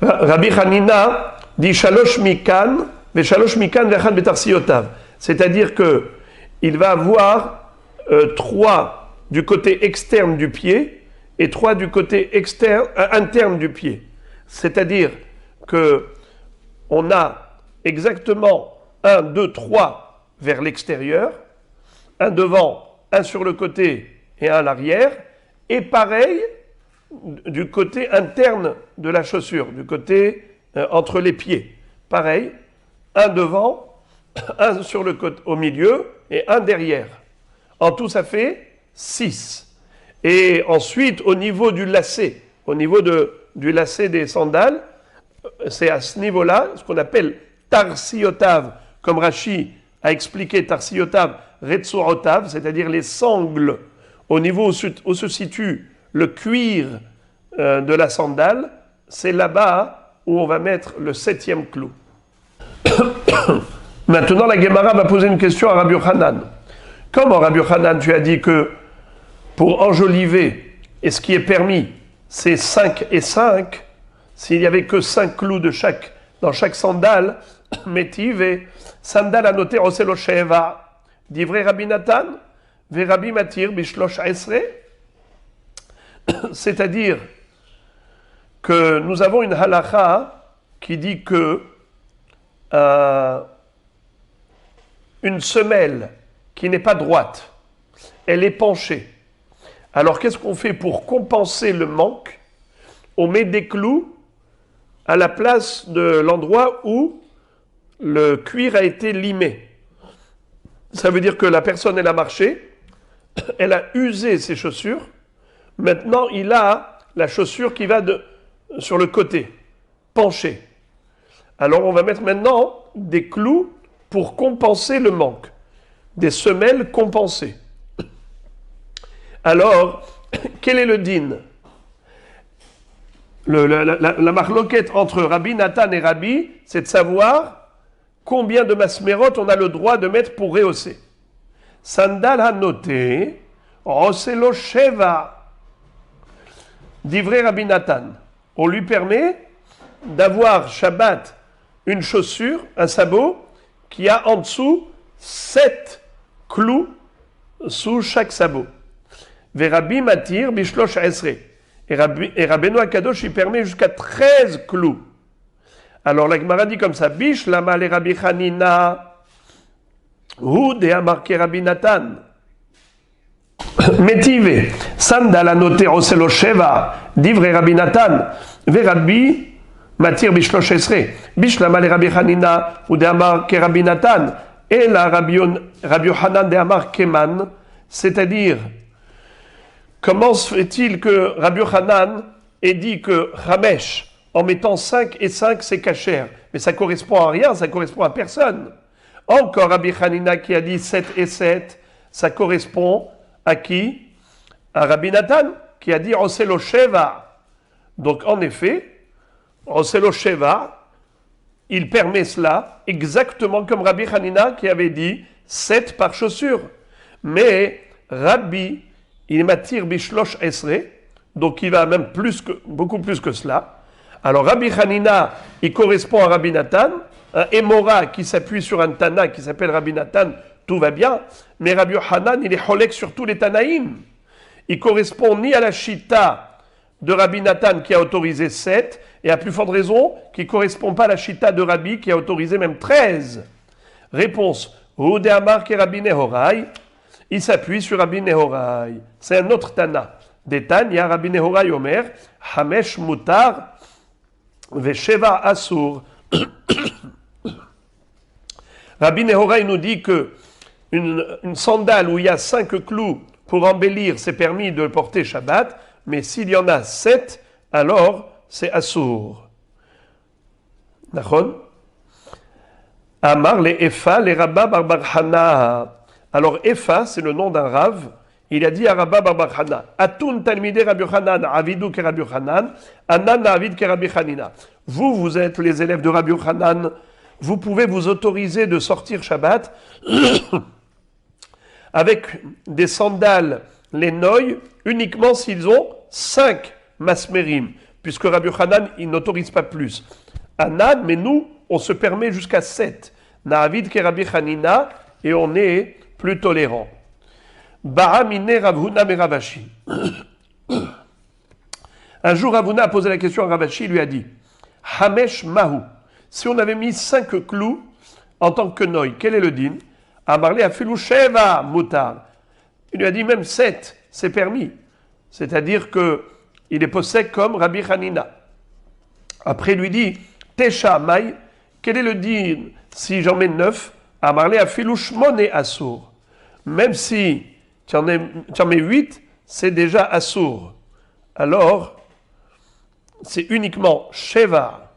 Rabbi Hanina dit, Shalosh mikan, ve shalosh mikan vechan betarsiotav. C'est-à-dire que il va avoir 3 du côté externe du pied et 3 du côté interne du pied. C'est-à-dire que on a exactement 1, 2, 3 vers l'extérieur, un devant, un sur le côté et un à l'arrière, et pareil du côté interne de la chaussure, du côté entre les pieds. Pareil, un devant, un sur le côté, au milieu et un derrière. En tout, ça fait 6. Et ensuite, au niveau du lacet, au niveau du lacet des sandales, c'est à ce niveau-là, ce qu'on appelle tarsiotav, comme Rashi a expliqué tarsiotav, retsurotav, c'est-à-dire les sangles, au niveau où se situe le cuir de la sandale, c'est là-bas où on va mettre le 7e clou. Maintenant, la Gemara va poser une question à Rabbi Yochanan. Comment, Rabbi Yochanan, tu as dit que pour enjoliver, et ce qui est permis, c'est 5 et 5, s'il n'y avait que 5 clous dans chaque sandale, métive, et sandal à noter oselo sheva, divrei Rabbi Nathan, ve Rabbi Matir bishlosh esre. C'est-à-dire que nous avons une halakha qui dit que une semelle qui n'est pas droite, elle est penchée. Alors qu'est-ce qu'on fait pour compenser le manque? On met des clous à la place de l'endroit où le cuir a été limé. Ça veut dire que la personne, elle a marché, elle a usé ses chaussures, maintenant il a la chaussure qui va sur le côté, penchée. Alors on va mettre maintenant des clous pour compenser le manque, des semelles compensées. Alors, quel est le din? La marloquette entre Rabbi Nathan et Rabbi, c'est de savoir combien de masmerot on a le droit de mettre pour rehausser. Sandal a noté, Oselo Sheva, d'ivrei Rabbi Nathan. On lui permet d'avoir Shabbat une chaussure, un sabot, qui a en dessous 7 clous sous chaque sabot. Ve Rabbi Matir bishlosh esre. Et Rabbeinu Akadosh, il permet jusqu'à 13 clous. Alors la Gemara dit comme ça, Bish lama le Rabbi Hanina, hu de amarke Rabbi Nathan. Métive, sandal a noté oselo sheva, divrei Rabbi Nathan, ve Rabbi Matir bishlosh esre. Bish lama le Rabbi Hanina, hu de amarke Rabbi Nathan, et la Rabbi Yohanan de amarke man, c'est-à-dire Comment se fait-il que Rabbi Yochanan ait dit que Hamesh, en mettant 5 et 5, c'est cachère? Mais ça correspond à rien, ça correspond à personne. Encore Rabbi Hanina qui a dit 7 et 7, ça correspond à qui? À Rabbi Nathan qui a dit Oselo Sheva. Donc en effet, Oselo Sheva, il permet cela exactement comme Rabbi Hanina qui avait dit 7 par chaussure. Mais Rabbi, il m'attire Bishlosh Esre, donc il va même beaucoup plus que cela. Alors Rabbi Hanina, il correspond à Rabbi Nathan, un Emora qui s'appuie sur un Tana qui s'appelle Rabbi Nathan, tout va bien, mais Rabbi Yochanan, il est cholek sur tous les Tanaïm. Il correspond ni à la Shita de Rabbi Nathan qui a autorisé 7, et à plus forte raison, qui ne correspond pas à la Shita de Rabbi qui a autorisé même 13. Réponse, Oude Amar ke Rabbi Nehorai, il s'appuie sur Rabbi Nehorai. C'est un autre Tana. Des Tanya, Rabbi Nehorai Omer, Hamesh Mutar, Vesheva Asur. Rabbi Nehorai nous dit que une sandale où il y a 5 clous pour embellir, c'est permis de le porter Shabbat, mais s'il y en a 7, alors c'est Assour. Nachon? Amar les Efa, les Rabba Barbar Hana. Alors Efa, c'est le nom d'un Rav. Il a dit à Rabba Barbar Hana, Atun Talmide Rabbi Yochanan, Avidu ke Rabbi Yochanan, Anan Avid ke Rabbi Hanina. Vous êtes les élèves de Rabbi Yochanan, vous pouvez vous autoriser de sortir Shabbat avec des sandales, les noïs, uniquement s'ils ont 5 masmerim, puisque Rabbi Yochanan, il n'autorise pas plus. Anan, mais nous, on se permet jusqu'à 7. Na'avid ke Rabbi Hanina, et on est plus tolérant. Bahamine Ravuna me Ravashi. Un jour, Ravuna a posé la question à Ravashi, il lui a dit Hamesh Mahu. Si on avait mis 5 clous en tant que noï, quel est le din? Amarle a filou Sheva Mutar. Il lui a dit même 7, c'est permis. C'est-à-dire qu'il est possède comme Rabbi Hanina. Après, il lui dit Tesha Mai, quel est le din si j'en mets 9? Amarle a filou Shmone Assour. Même si tu en mets 8, c'est déjà Assour. Alors, c'est uniquement Sheva.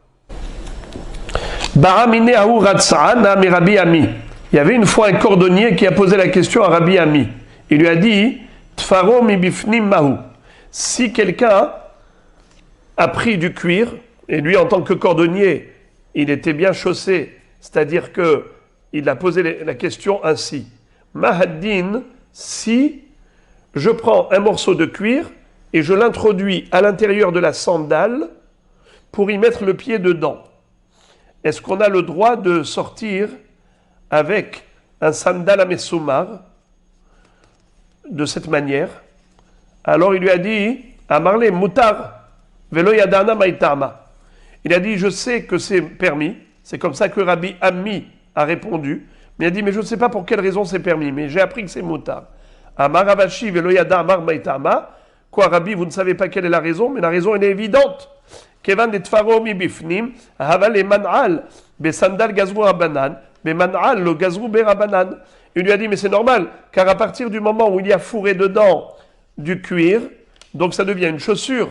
Baramine Aou Ratsa'ana mi Rabbi Ami. Il y avait une fois un cordonnier qui a posé la question à Rabbi Ami. Il lui a dit Tfaro mi bifnim mahu. Si quelqu'un a pris du cuir, et lui en tant que cordonnier, il était bien chaussé, c'est-à-dire qu'il a posé la question ainsi. Mahaddin, si je prends un morceau de cuir et je l'introduis à l'intérieur de la sandale pour y mettre le pied dedans, est-ce qu'on a le droit de sortir avec un sandal à Messoumar de cette manière? Alors il lui a dit Amarle Mutar Velo Yadana Maitama. Il a dit je sais que c'est permis, c'est comme ça que Rabbi Ami a répondu. Mais il a dit, mais je ne sais pas pour quelle raison c'est permis, mais j'ai appris que c'est Mutar. Amar Ravashi veloyada amar maitama. Quoi, Rabbi, vous ne savez pas quelle est la raison, mais la raison elle est évidente. Kevan de tfaro mi bifnim, haval et man'al, be sandal gazrou rabanan, be man'al le gazrou be rabanan. Il lui a dit, mais c'est normal, car à partir du moment où il y a fourré dedans du cuir, donc ça devient une chaussure.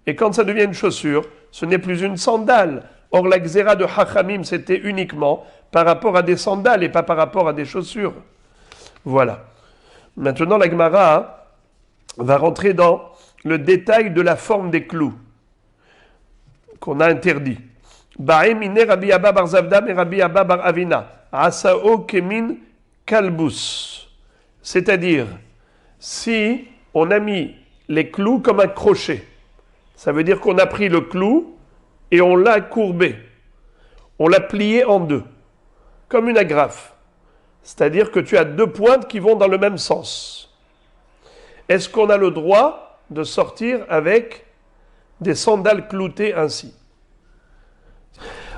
Et quand ça devient une chaussure, ce n'est plus une sandale. Or, la xéra de Hachamim, c'était uniquement par rapport à des sandales et pas par rapport à des chaussures. Voilà. Maintenant, la Gemara va rentrer dans le détail de la forme des clous qu'on a interdit. Ba'emine Rabbi Abba bar Zavdam et Rabbi Abba bar Avina. Asao kemin kalbus. C'est-à-dire, si on a mis les clous comme un crochet, ça veut dire qu'on a pris le clou et on l'a courbé. On l'a plié en deux, comme une agrafe. C'est-à-dire que tu as 2 pointes qui vont dans le même sens. Est-ce qu'on a le droit de sortir avec des sandales cloutées ainsi?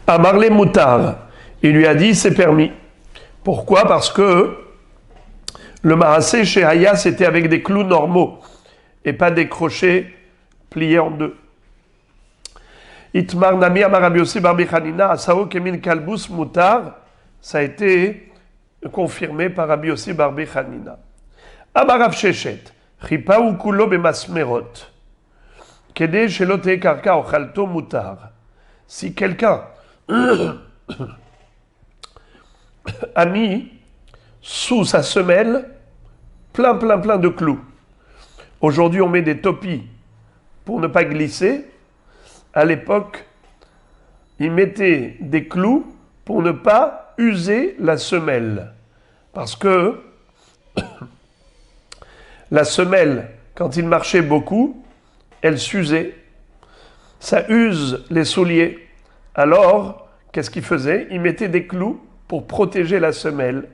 Amarle Moutar, il lui a dit c'est permis. Pourquoi? Parce que le Maasé chez Haya c'était avec des clous normaux et pas des crochets pliés en deux. Itmar Nami Amar Rabbi Yossi bar Bichanina Asao Kemin Kalbus Mutar, ça a été confirmé par Rabbi Yossi bar Bichanina. Amar Rav Sheshet, Chipa ou kulo bemasmerot. Kede shelote karka ochalto mutar. Si quelqu'un a mis sous sa semelle plein de clous. Aujourd'hui, on met des topis pour ne pas glisser. À l'époque, ils mettaient des clous pour ne pas user la semelle. Parce que la semelle, quand il marchait beaucoup, elle s'usait. Ça use les souliers. Alors, qu'est-ce qu'ils faisaient? Ils mettaient des clous pour protéger la semelle.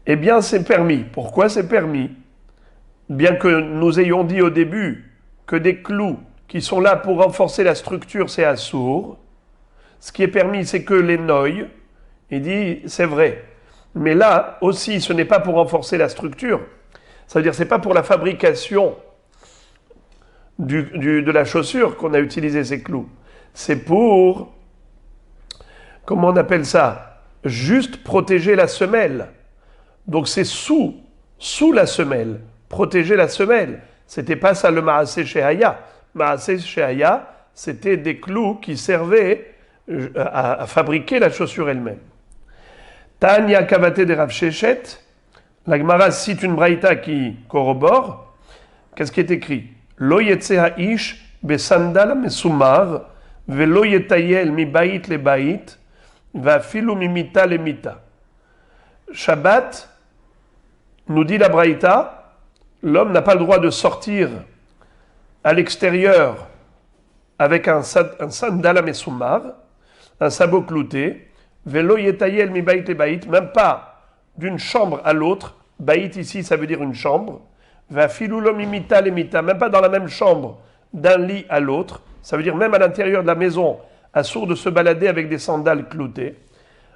Eh bien, c'est permis. Pourquoi c'est permis? Bien que nous ayons dit au début que des clous qui sont là pour renforcer la structure, c'est assourd. Ce qui est permis, c'est que les noyes. Il dit, c'est vrai. Mais là aussi, ce n'est pas pour renforcer la structure. Ça veut dire, c'est pas pour la fabrication de la chaussure qu'on a utilisé ces clous. C'est pour, comment on appelle ça? Juste protéger la semelle. Donc c'est sous la semelle. Protéger la semelle. C'était pas ça le Maaseh Shehaya. Maaseh Shehaya, c'était des clous qui servaient à fabriquer la chaussure elle-même. Tanya Kavate de Rav Shechet, la Gemara cite une braïta qui corrobore. Qu'est-ce qui est écrit? Lo yetze ha'ish besandal mesumar velo yetayel mi bait le bait vafilu mi mita le mita. Shabbat, nous dit la braïta, l'homme n'a pas le droit de sortir à l'extérieur avec un sandal à mesumar, un sabot clouté, velo yetayel mi bait le bait, même pas d'une chambre à l'autre. Bait ici, ça veut dire une chambre. Va filulom imita lemita, même pas dans la même chambre, d'un lit à l'autre. Ça veut dire même à l'intérieur de la maison, assourd de se balader avec des sandales cloutées.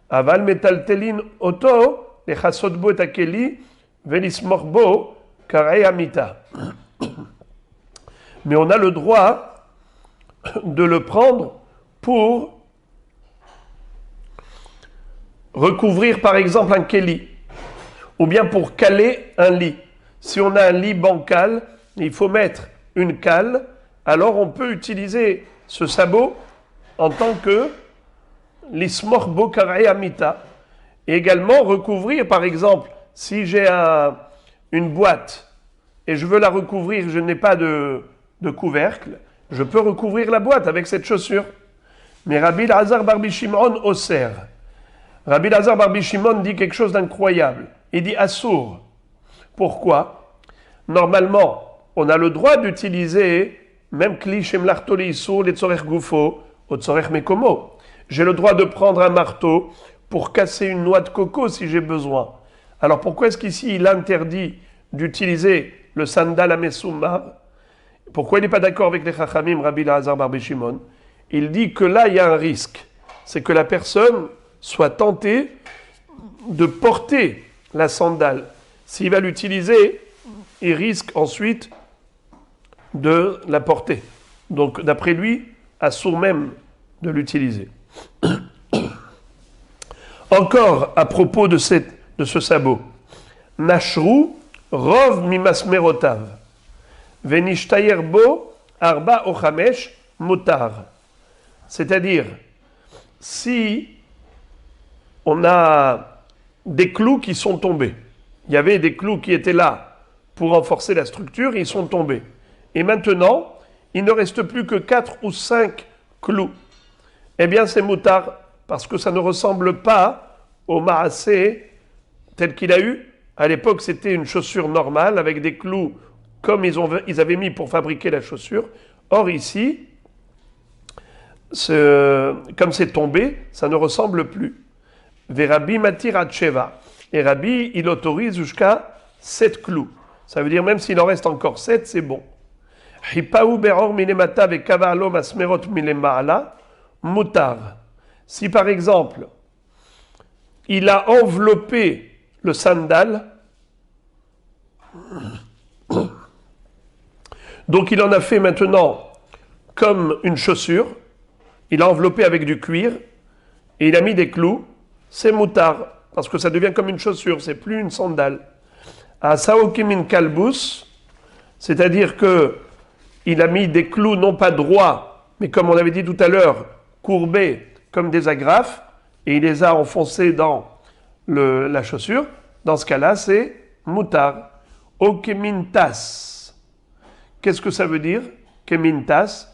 Aval metaltelin oto, le chasodbo et akeli, velismorbo, karei amita. Mais on a le droit de le prendre pour recouvrir par exemple un keli, ou bien pour caler un lit. Si on a un lit bancal, il faut mettre une cale, alors on peut utiliser ce sabot en tant que l'ismorbo karei amita. Et également recouvrir, par exemple, si j'ai une boîte et je veux la recouvrir, je n'ai pas de couvercle, je peux recouvrir la boîte avec cette chaussure. Mais Rabbi Elazar bar Shimon osser. Rabbi Elazar bar Shimon dit quelque chose d'incroyable. Il dit assour. Pourquoi? Normalement, on a le droit d'utiliser même kli shemlartoli issour les tzorech gufo au tzorech mekomo. J'ai le droit de prendre un marteau pour casser une noix de coco si j'ai besoin. Alors pourquoi est-ce qu'ici il interdit d'utiliser le sandal à mesumar? Pourquoi il n'est pas d'accord avec les chachamim, Rabbi Elazar bar Shimon? Il dit que là il y a un risque, c'est que la personne soit tentée de porter la sandale. S'il va l'utiliser, il risque ensuite de la porter. Donc d'après lui, assourd même de l'utiliser. Encore à propos de ce sabot. Nashru rov mimasmerotav. Venishtayer bo arba ochamesh mutar. C'est-à-dire, si on a des clous qui sont tombés, il y avait des clous qui étaient là pour renforcer la structure, ils sont tombés. Et maintenant, il ne reste plus que 4 ou 5 clous. Eh bien, c'est mutar, parce que ça ne ressemble pas au maaseh tel qu'il a eu. À l'époque, c'était une chaussure normale avec des clous comme ils avaient mis pour fabriquer la chaussure. Or ici, comme c'est tombé, ça ne ressemble plus. Verabi matir atcheva. Et Rabbi, il autorise jusqu'à 7 clous. Ça veut dire même s'il en reste encore 7, c'est bon. Hipaou beror minemata ve kavalo masmerot milemala mutar. Si par exemple, il a enveloppé le sandal, donc il en a fait maintenant comme une chaussure, il a enveloppé avec du cuir, et il a mis des clous, c'est mutar, parce que ça devient comme une chaussure, c'est plus une sandale. À Saokimin kalbus, C'est-à-dire qu'il a mis des clous non pas droits, mais comme on avait dit tout à l'heure, courbés comme des agrafes, et il les a enfoncés dans la chaussure. Dans ce cas-là, c'est mutar. O kemintas. Qu'est-ce que ça veut dire, kemintas?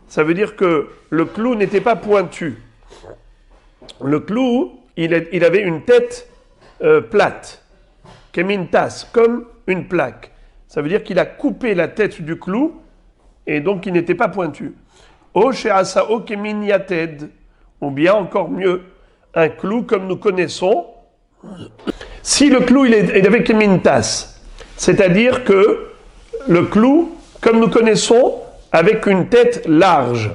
Ça veut dire que le clou n'était pas pointu. Le clou, il avait une tête plate. Kemintas, comme une plaque. Ça veut dire qu'il a coupé la tête du clou et donc il n'était pas pointu. O she'asao kemin yated. Ou bien encore mieux, un clou comme nous connaissons. Si le clou il avait kemintas, c'est-à-dire que le clou, comme nous connaissons, avec une tête large.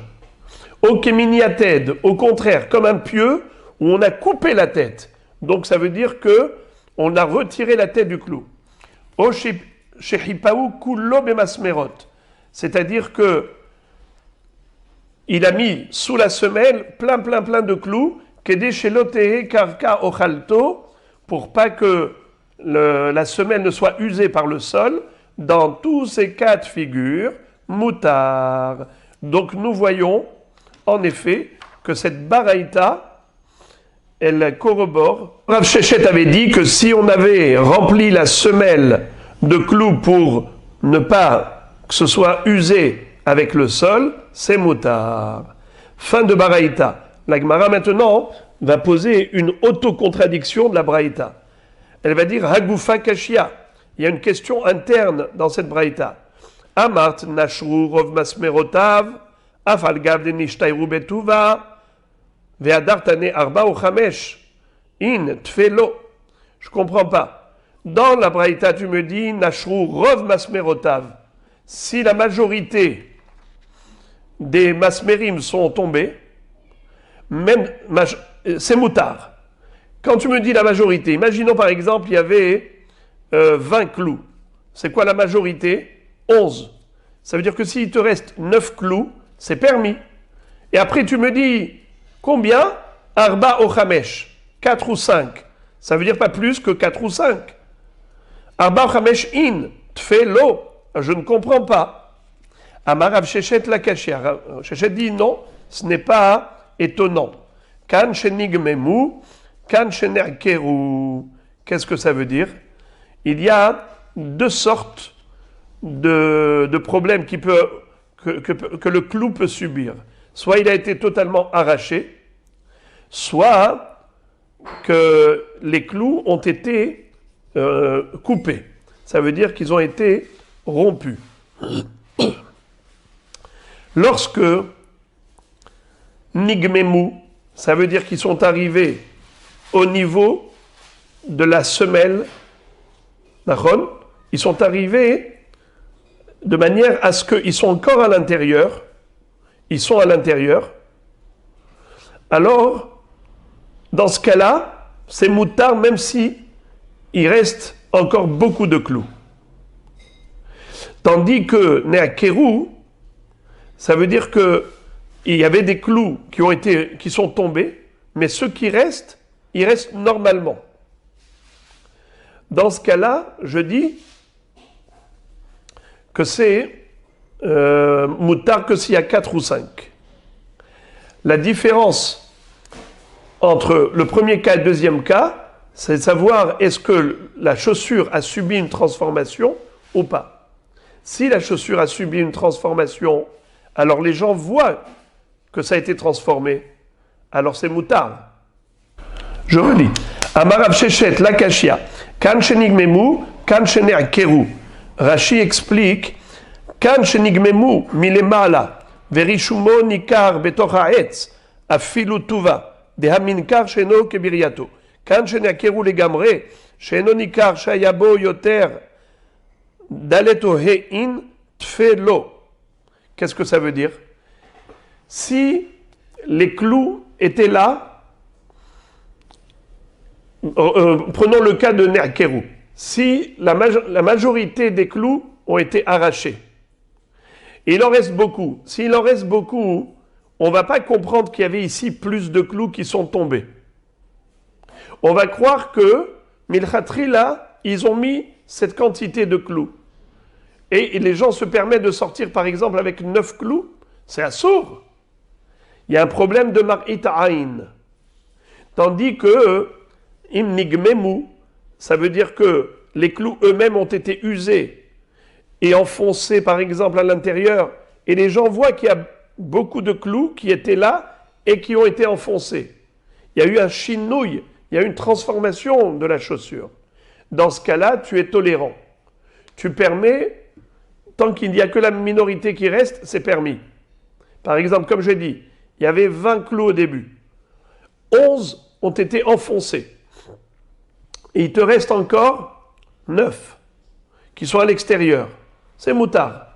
Au keminiated, au contraire, comme un pieu où on a coupé la tête. Donc ça veut dire que on a retiré la tête du clou. Au shehipaou kullo bemasmerot, c'est-à-dire que il a mis sous la semelle plein de clous, kede shelotehe karka ochalto, pour pas que la semelle ne soit usée par le sol. Dans tous ces cas de figure, mutar. Donc nous voyons en effet que cette baraïta, elle corrobore. Rav Shechet avait dit que si on avait rempli la semelle de clous pour ne pas que ce soit usé avec le sol, c'est mutar. Fin de baraïta. La Gemara maintenant va poser une autocontradiction de la baraïta. Elle va dire Hagufa Kashia. Il y a une question interne dans cette braïta. Amart nashru rov masmerotav, afalgav de nishtayru betuva, ve'adartane arba ou chamesh, in tfelo. Je comprends pas. Dans la braïta, tu me dis nashru rov masmerotav. Si la majorité des masmerim sont tombés, même c'est moutard. Quand tu me dis la majorité, imaginons par exemple, il y avait 20 clous. C'est quoi la majorité? 11. Ça veut dire que s'il te reste 9 clous, c'est permis. Et après tu me dis, combien? Arba o chamesh. 4 ou 5. Ça veut dire pas plus que 4 ou 5. Arba o chamesh in. Tfelo. Je ne comprends pas. Amar Rav Shechet la kashia. Rav Shechet dit non, ce n'est pas étonnant. Kan shenigmemu, kan shenerkeru. Qu'est-ce que ça veut dire? Il y a deux sortes de problèmes que le clou peut subir. Soit il a été totalement arraché, soit que les clous ont été coupés. Ça veut dire qu'ils ont été rompus. Lorsque nigmemu, ça veut dire qu'ils sont arrivés au niveau de la semelle. Ils sont arrivés de manière à ce qu'ils sont encore à l'intérieur. Ils sont à l'intérieur. Alors, dans ce cas-là, c'est moutard même si il reste encore beaucoup de clous. Tandis que Neakeru, ça veut dire que il y avait des clous qui sont tombés, mais ceux qui restent, ils restent normalement. Dans ce cas-là, je dis que c'est moutard que s'il y a 4 ou 5. La différence entre le premier cas et le deuxième cas, c'est de savoir est-ce que la chaussure a subi une transformation ou pas. Si la chaussure a subi une transformation, alors les gens voient que ça a été transformé. Alors c'est moutard. Je relis. Amar Rav Shechet la kashia. Kan shenigmemu, kan shenerkeru. Rashi explique kan shenigmemu milemala verishumo nikar betoch ha'etz afilu tuva dehaminkar sheno kebiriato. Kan shenerkeru legamre sheno nikar shayabo yoter daleto hein tfelo. Qu'est-ce que ça veut dire? Si les clous étaient là, prenons le cas de Nerkeru. Si la majorité des clous ont été arrachés, et il en reste beaucoup. S'il en reste beaucoup, on ne va pas comprendre qu'il y avait ici plus de clous qui sont tombés. On va croire que, Milchatri là, ils ont mis cette quantité de clous. et les gens se permettent de sortir par exemple avec 9 clous, c'est assourd. Il y a un problème de mar'it ayn. Tandis que imnigmemu, ça veut dire que les clous eux-mêmes ont été usés et enfoncés par exemple à l'intérieur, et les gens voient qu'il y a beaucoup de clous qui étaient là et qui ont été enfoncés. Il y a eu un shinouille, il y a eu une transformation de la chaussure. Dans ce cas-là, tu es tolérant. Tu permets, tant qu'il n'y a que la minorité qui reste, c'est permis. Par exemple, comme j'ai dit, il y avait 20 clous au début. 11 ont été enfoncés. Et il te reste encore 9 qui sont à l'extérieur. C'est moutard.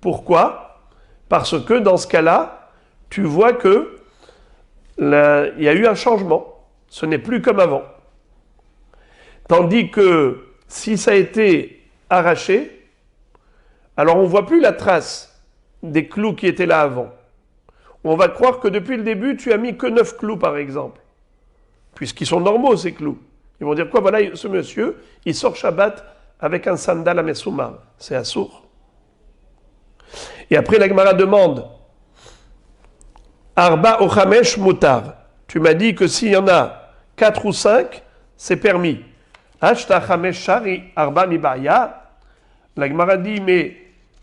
Pourquoi ? Parce que dans ce cas-là, tu vois que il y a eu un changement. Ce n'est plus comme avant. Tandis que si ça a été arraché, alors on ne voit plus la trace des clous qui étaient là avant. On va croire que depuis le début, tu as mis que 9 clous par exemple. Puisqu'ils sont normaux ces clous. Ils vont dire quoi ? Voilà, ce monsieur, il sort Shabbat avec un sandal à Messoumar. C'est assourd. Et après la Gemara demande Arba ou Chamesh mutar. Tu m'as dit que s'il y en a 4 ou 5, c'est permis. Ashta Chamesh Shari Arba Mibaya. La Gemara dit, mais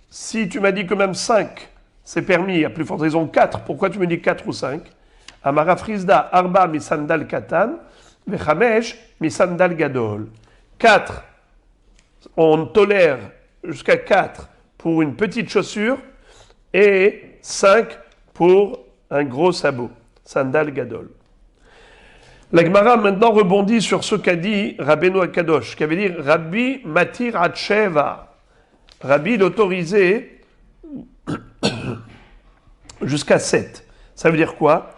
si tu m'as dit que même 5, c'est permis, à plus forte raison 4, pourquoi tu me dis 4 ou 5 Amara Frisda Arba Misandal Katan, Vechamesh Misandal Gadol. 4, on tolère jusqu'à 4 pour une petite chaussure et 5 pour un gros sabot, Sandal Gadol. La Gemara maintenant rebondit sur ce qu'a dit Rabbeinu Akadosh, qui avait dit Rabbi Matir Hatsheva. Rabbi l'autorisait jusqu'à 7. Ça veut dire quoi ?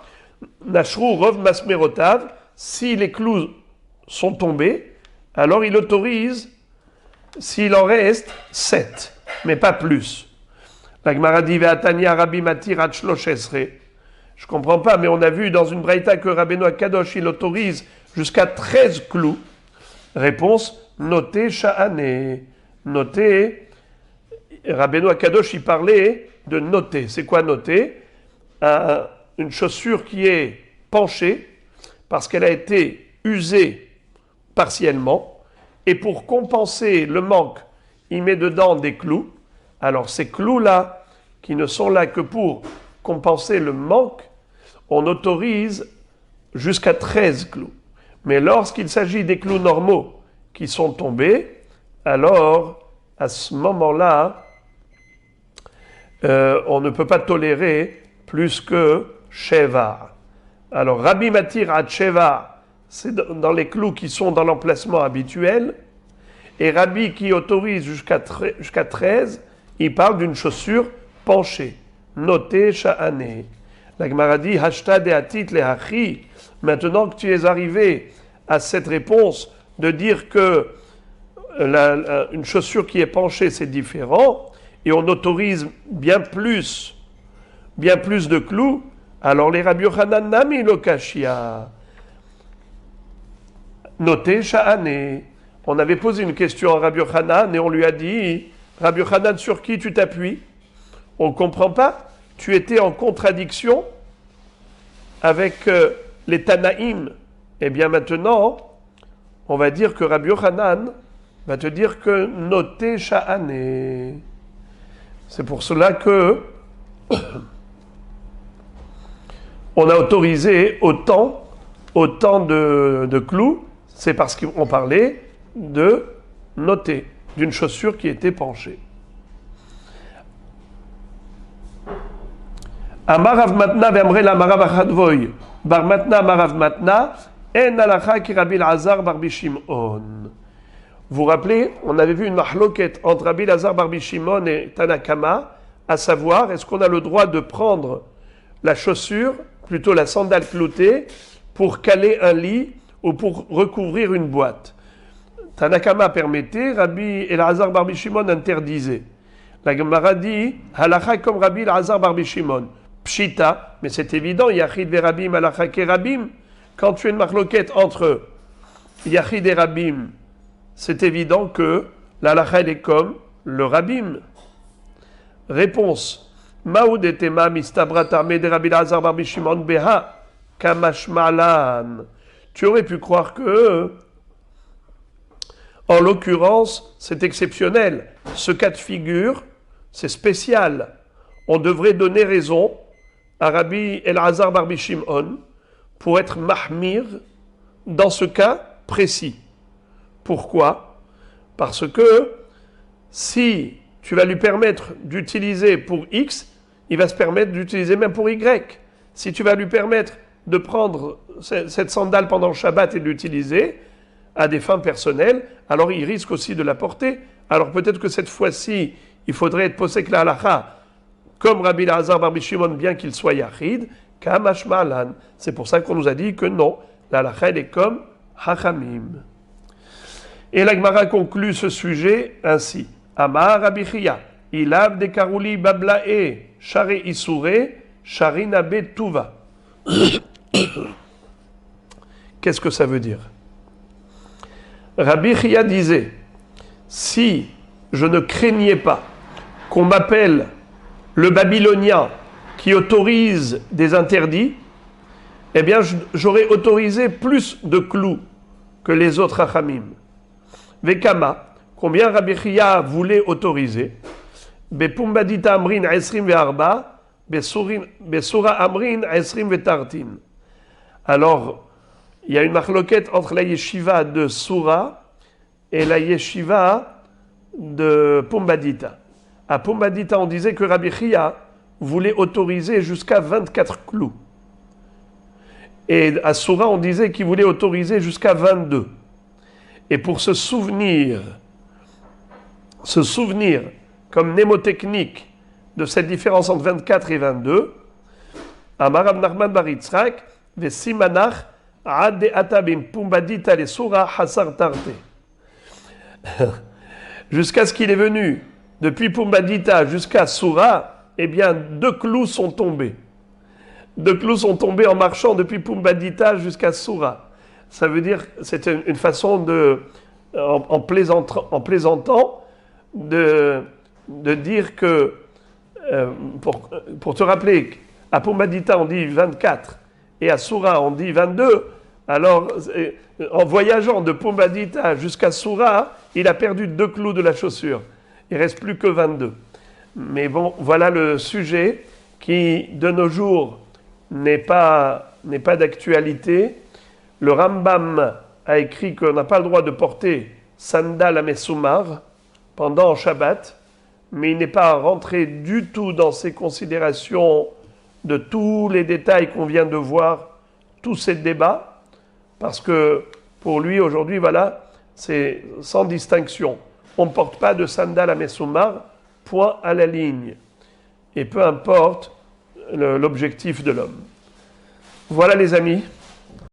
Nashru Rov Masmerotav, si les clous sont tombés, alors il autorise, s'il en reste, 7, mais pas plus. La Gemara dit Ve'atania Rabbi Matir Hatshloshesre. Je ne comprends pas, mais on a vu dans une braïta que Rabbeinu Akadosh, il autorise jusqu'à 13 clous. Réponse, notez Sha'ane. Notez, Rabbeinu Akadosh, il parlait de noter. C'est quoi noter ? Une chaussure qui est penchée parce qu'elle a été usée partiellement, et pour compenser le manque, il met dedans des clous. Alors ces clous-là, qui ne sont là que pour compenser le manque, on autorise jusqu'à 13 clous. Mais lorsqu'il s'agit des clous normaux qui sont tombés, alors à ce moment-là, on ne peut pas tolérer plus que Sheva. Alors Rabbi Matir à Sheva, c'est dans les clous qui sont dans l'emplacement habituel, et Rabbi qui autorise jusqu'à 13, il parle d'une chaussure penchée. Noté Sha'ane. La Gemara dit Hashta de Atit le Hachi. Maintenant que tu es arrivé à cette réponse de dire que une chaussure qui est penchée c'est différent et on autorise bien plus de clous, alors les Rabbi Yochanan Nami Lokashia. Noté Sha'ane. On avait posé une question à Rabbi Yochanan et on lui a dit Rabbi Yochanan, sur qui tu t'appuies ? On ne comprend pas. Tu étais en contradiction avec les Tanaïm. Eh bien maintenant, on va dire que Rabbi Yochanan va te dire que noté Sha'ane. C'est pour cela que on a autorisé autant de clous. C'est parce qu'on parlait de noter, d'une chaussure qui était penchée. Amarav matna ve'amre la marav achadvoy bar matna marav matna en alacha ki Rabbi Elazar bar Bishimon. Vous vous rappelez, on avait vu une mahloket entre Rabbi Elazar bar Bishimon et Tanakama, à savoir, est-ce qu'on a le droit de prendre la chaussure, plutôt la sandale cloutée, pour caler un lit ou pour recouvrir une boîte. Tanakama permettait, Rabbi Elazar bar Bishimon interdisait. La Gemara dit, halacha comme Rabbi Elazar bar Bishimon. Pshita, mais c'est évident, Yachid ve Rabim, halacha ke Rabim. Quand tu as une marloquette entre Yachid et Rabim, c'est évident que l'halacha est comme le rabbin. Réponse. Maoud etema mistabratame de Rabbi Elazar bar Shimon beha kamashmalan. Tu aurais pu croire que, en l'occurrence, c'est exceptionnel. Ce cas de figure, c'est spécial. On devrait donner raison à Rabbi Elazar bar Shimon pour être mahmir dans ce cas précis. Pourquoi? Parce que si tu vas lui permettre d'utiliser pour X, il va se permettre d'utiliser même pour Y. Si tu vas lui permettre de prendre cette sandale pendant le Shabbat et de l'utiliser à des fins personnelles, alors il risque aussi de la porter. Alors peut-être que cette fois-ci, il faudrait être posek la halacha, comme Rabbi Elazar bar Shimon, bien qu'il soit yachid, kamash ma'alan. C'est pour ça qu'on nous a dit que non, la halacha elle est comme hachamim. Et la Gemara conclut ce sujet ainsi. Amar Rabbi Chia, ilav de karuli bablae, shari isure, shari nabe tuva. Qu'est-ce que ça veut dire? Rabbi Chia disait, si je ne craignais pas qu'on m'appelle le babylonien qui autorise des interdits, eh bien j'aurais autorisé plus de clous que les autres hachamim. Vekama, combien Rabbi Chia voulait autoriser? Bepumbadita amrin esrim ve'arba, besura amrin esrim ve'tartin. Alors, il y a une marloquette entre la yeshiva de Soura et la yeshiva de Pumbadita. À Pumbadita, on disait que Rabbi Chia voulait autoriser jusqu'à 24 clous. Et à Soura, on disait qu'il voulait autoriser jusqu'à 22. Et pour se souvenir comme mnémotechnique de cette différence entre 24 et 22, Amar Rav Nachman bar Yitzchak, Vesimanach Ade Atabim Pumbadita le Soura Hasar Tarte. Jusqu'à ce qu'il est venu, depuis Pumbadita jusqu'à Soura, eh bien, 2 clous sont tombés. 2 clous sont tombés en marchant depuis Pumbadita jusqu'à Soura. Ça veut dire, c'est une façon de, en plaisantant, de dire que, pour te rappeler, à Pumbadita on dit 24 et à Soura on dit 22, alors en voyageant de Pumbadita jusqu'à Soura, il a perdu 2 clous de la chaussure. Il ne reste plus que 22. Mais bon, voilà le sujet qui, de nos jours, n'est pas d'actualité. Le Rambam a écrit qu'on n'a pas le droit de porter sandal à Messoumar pendant Shabbat, mais il n'est pas rentré du tout dans ces considérations de tous les détails qu'on vient de voir, tous ces débats, parce que pour lui, aujourd'hui, voilà, c'est sans distinction. On ne porte pas de sandal à Messoumar, point à la ligne. Et peu importe l'objectif de l'homme. Voilà les amis.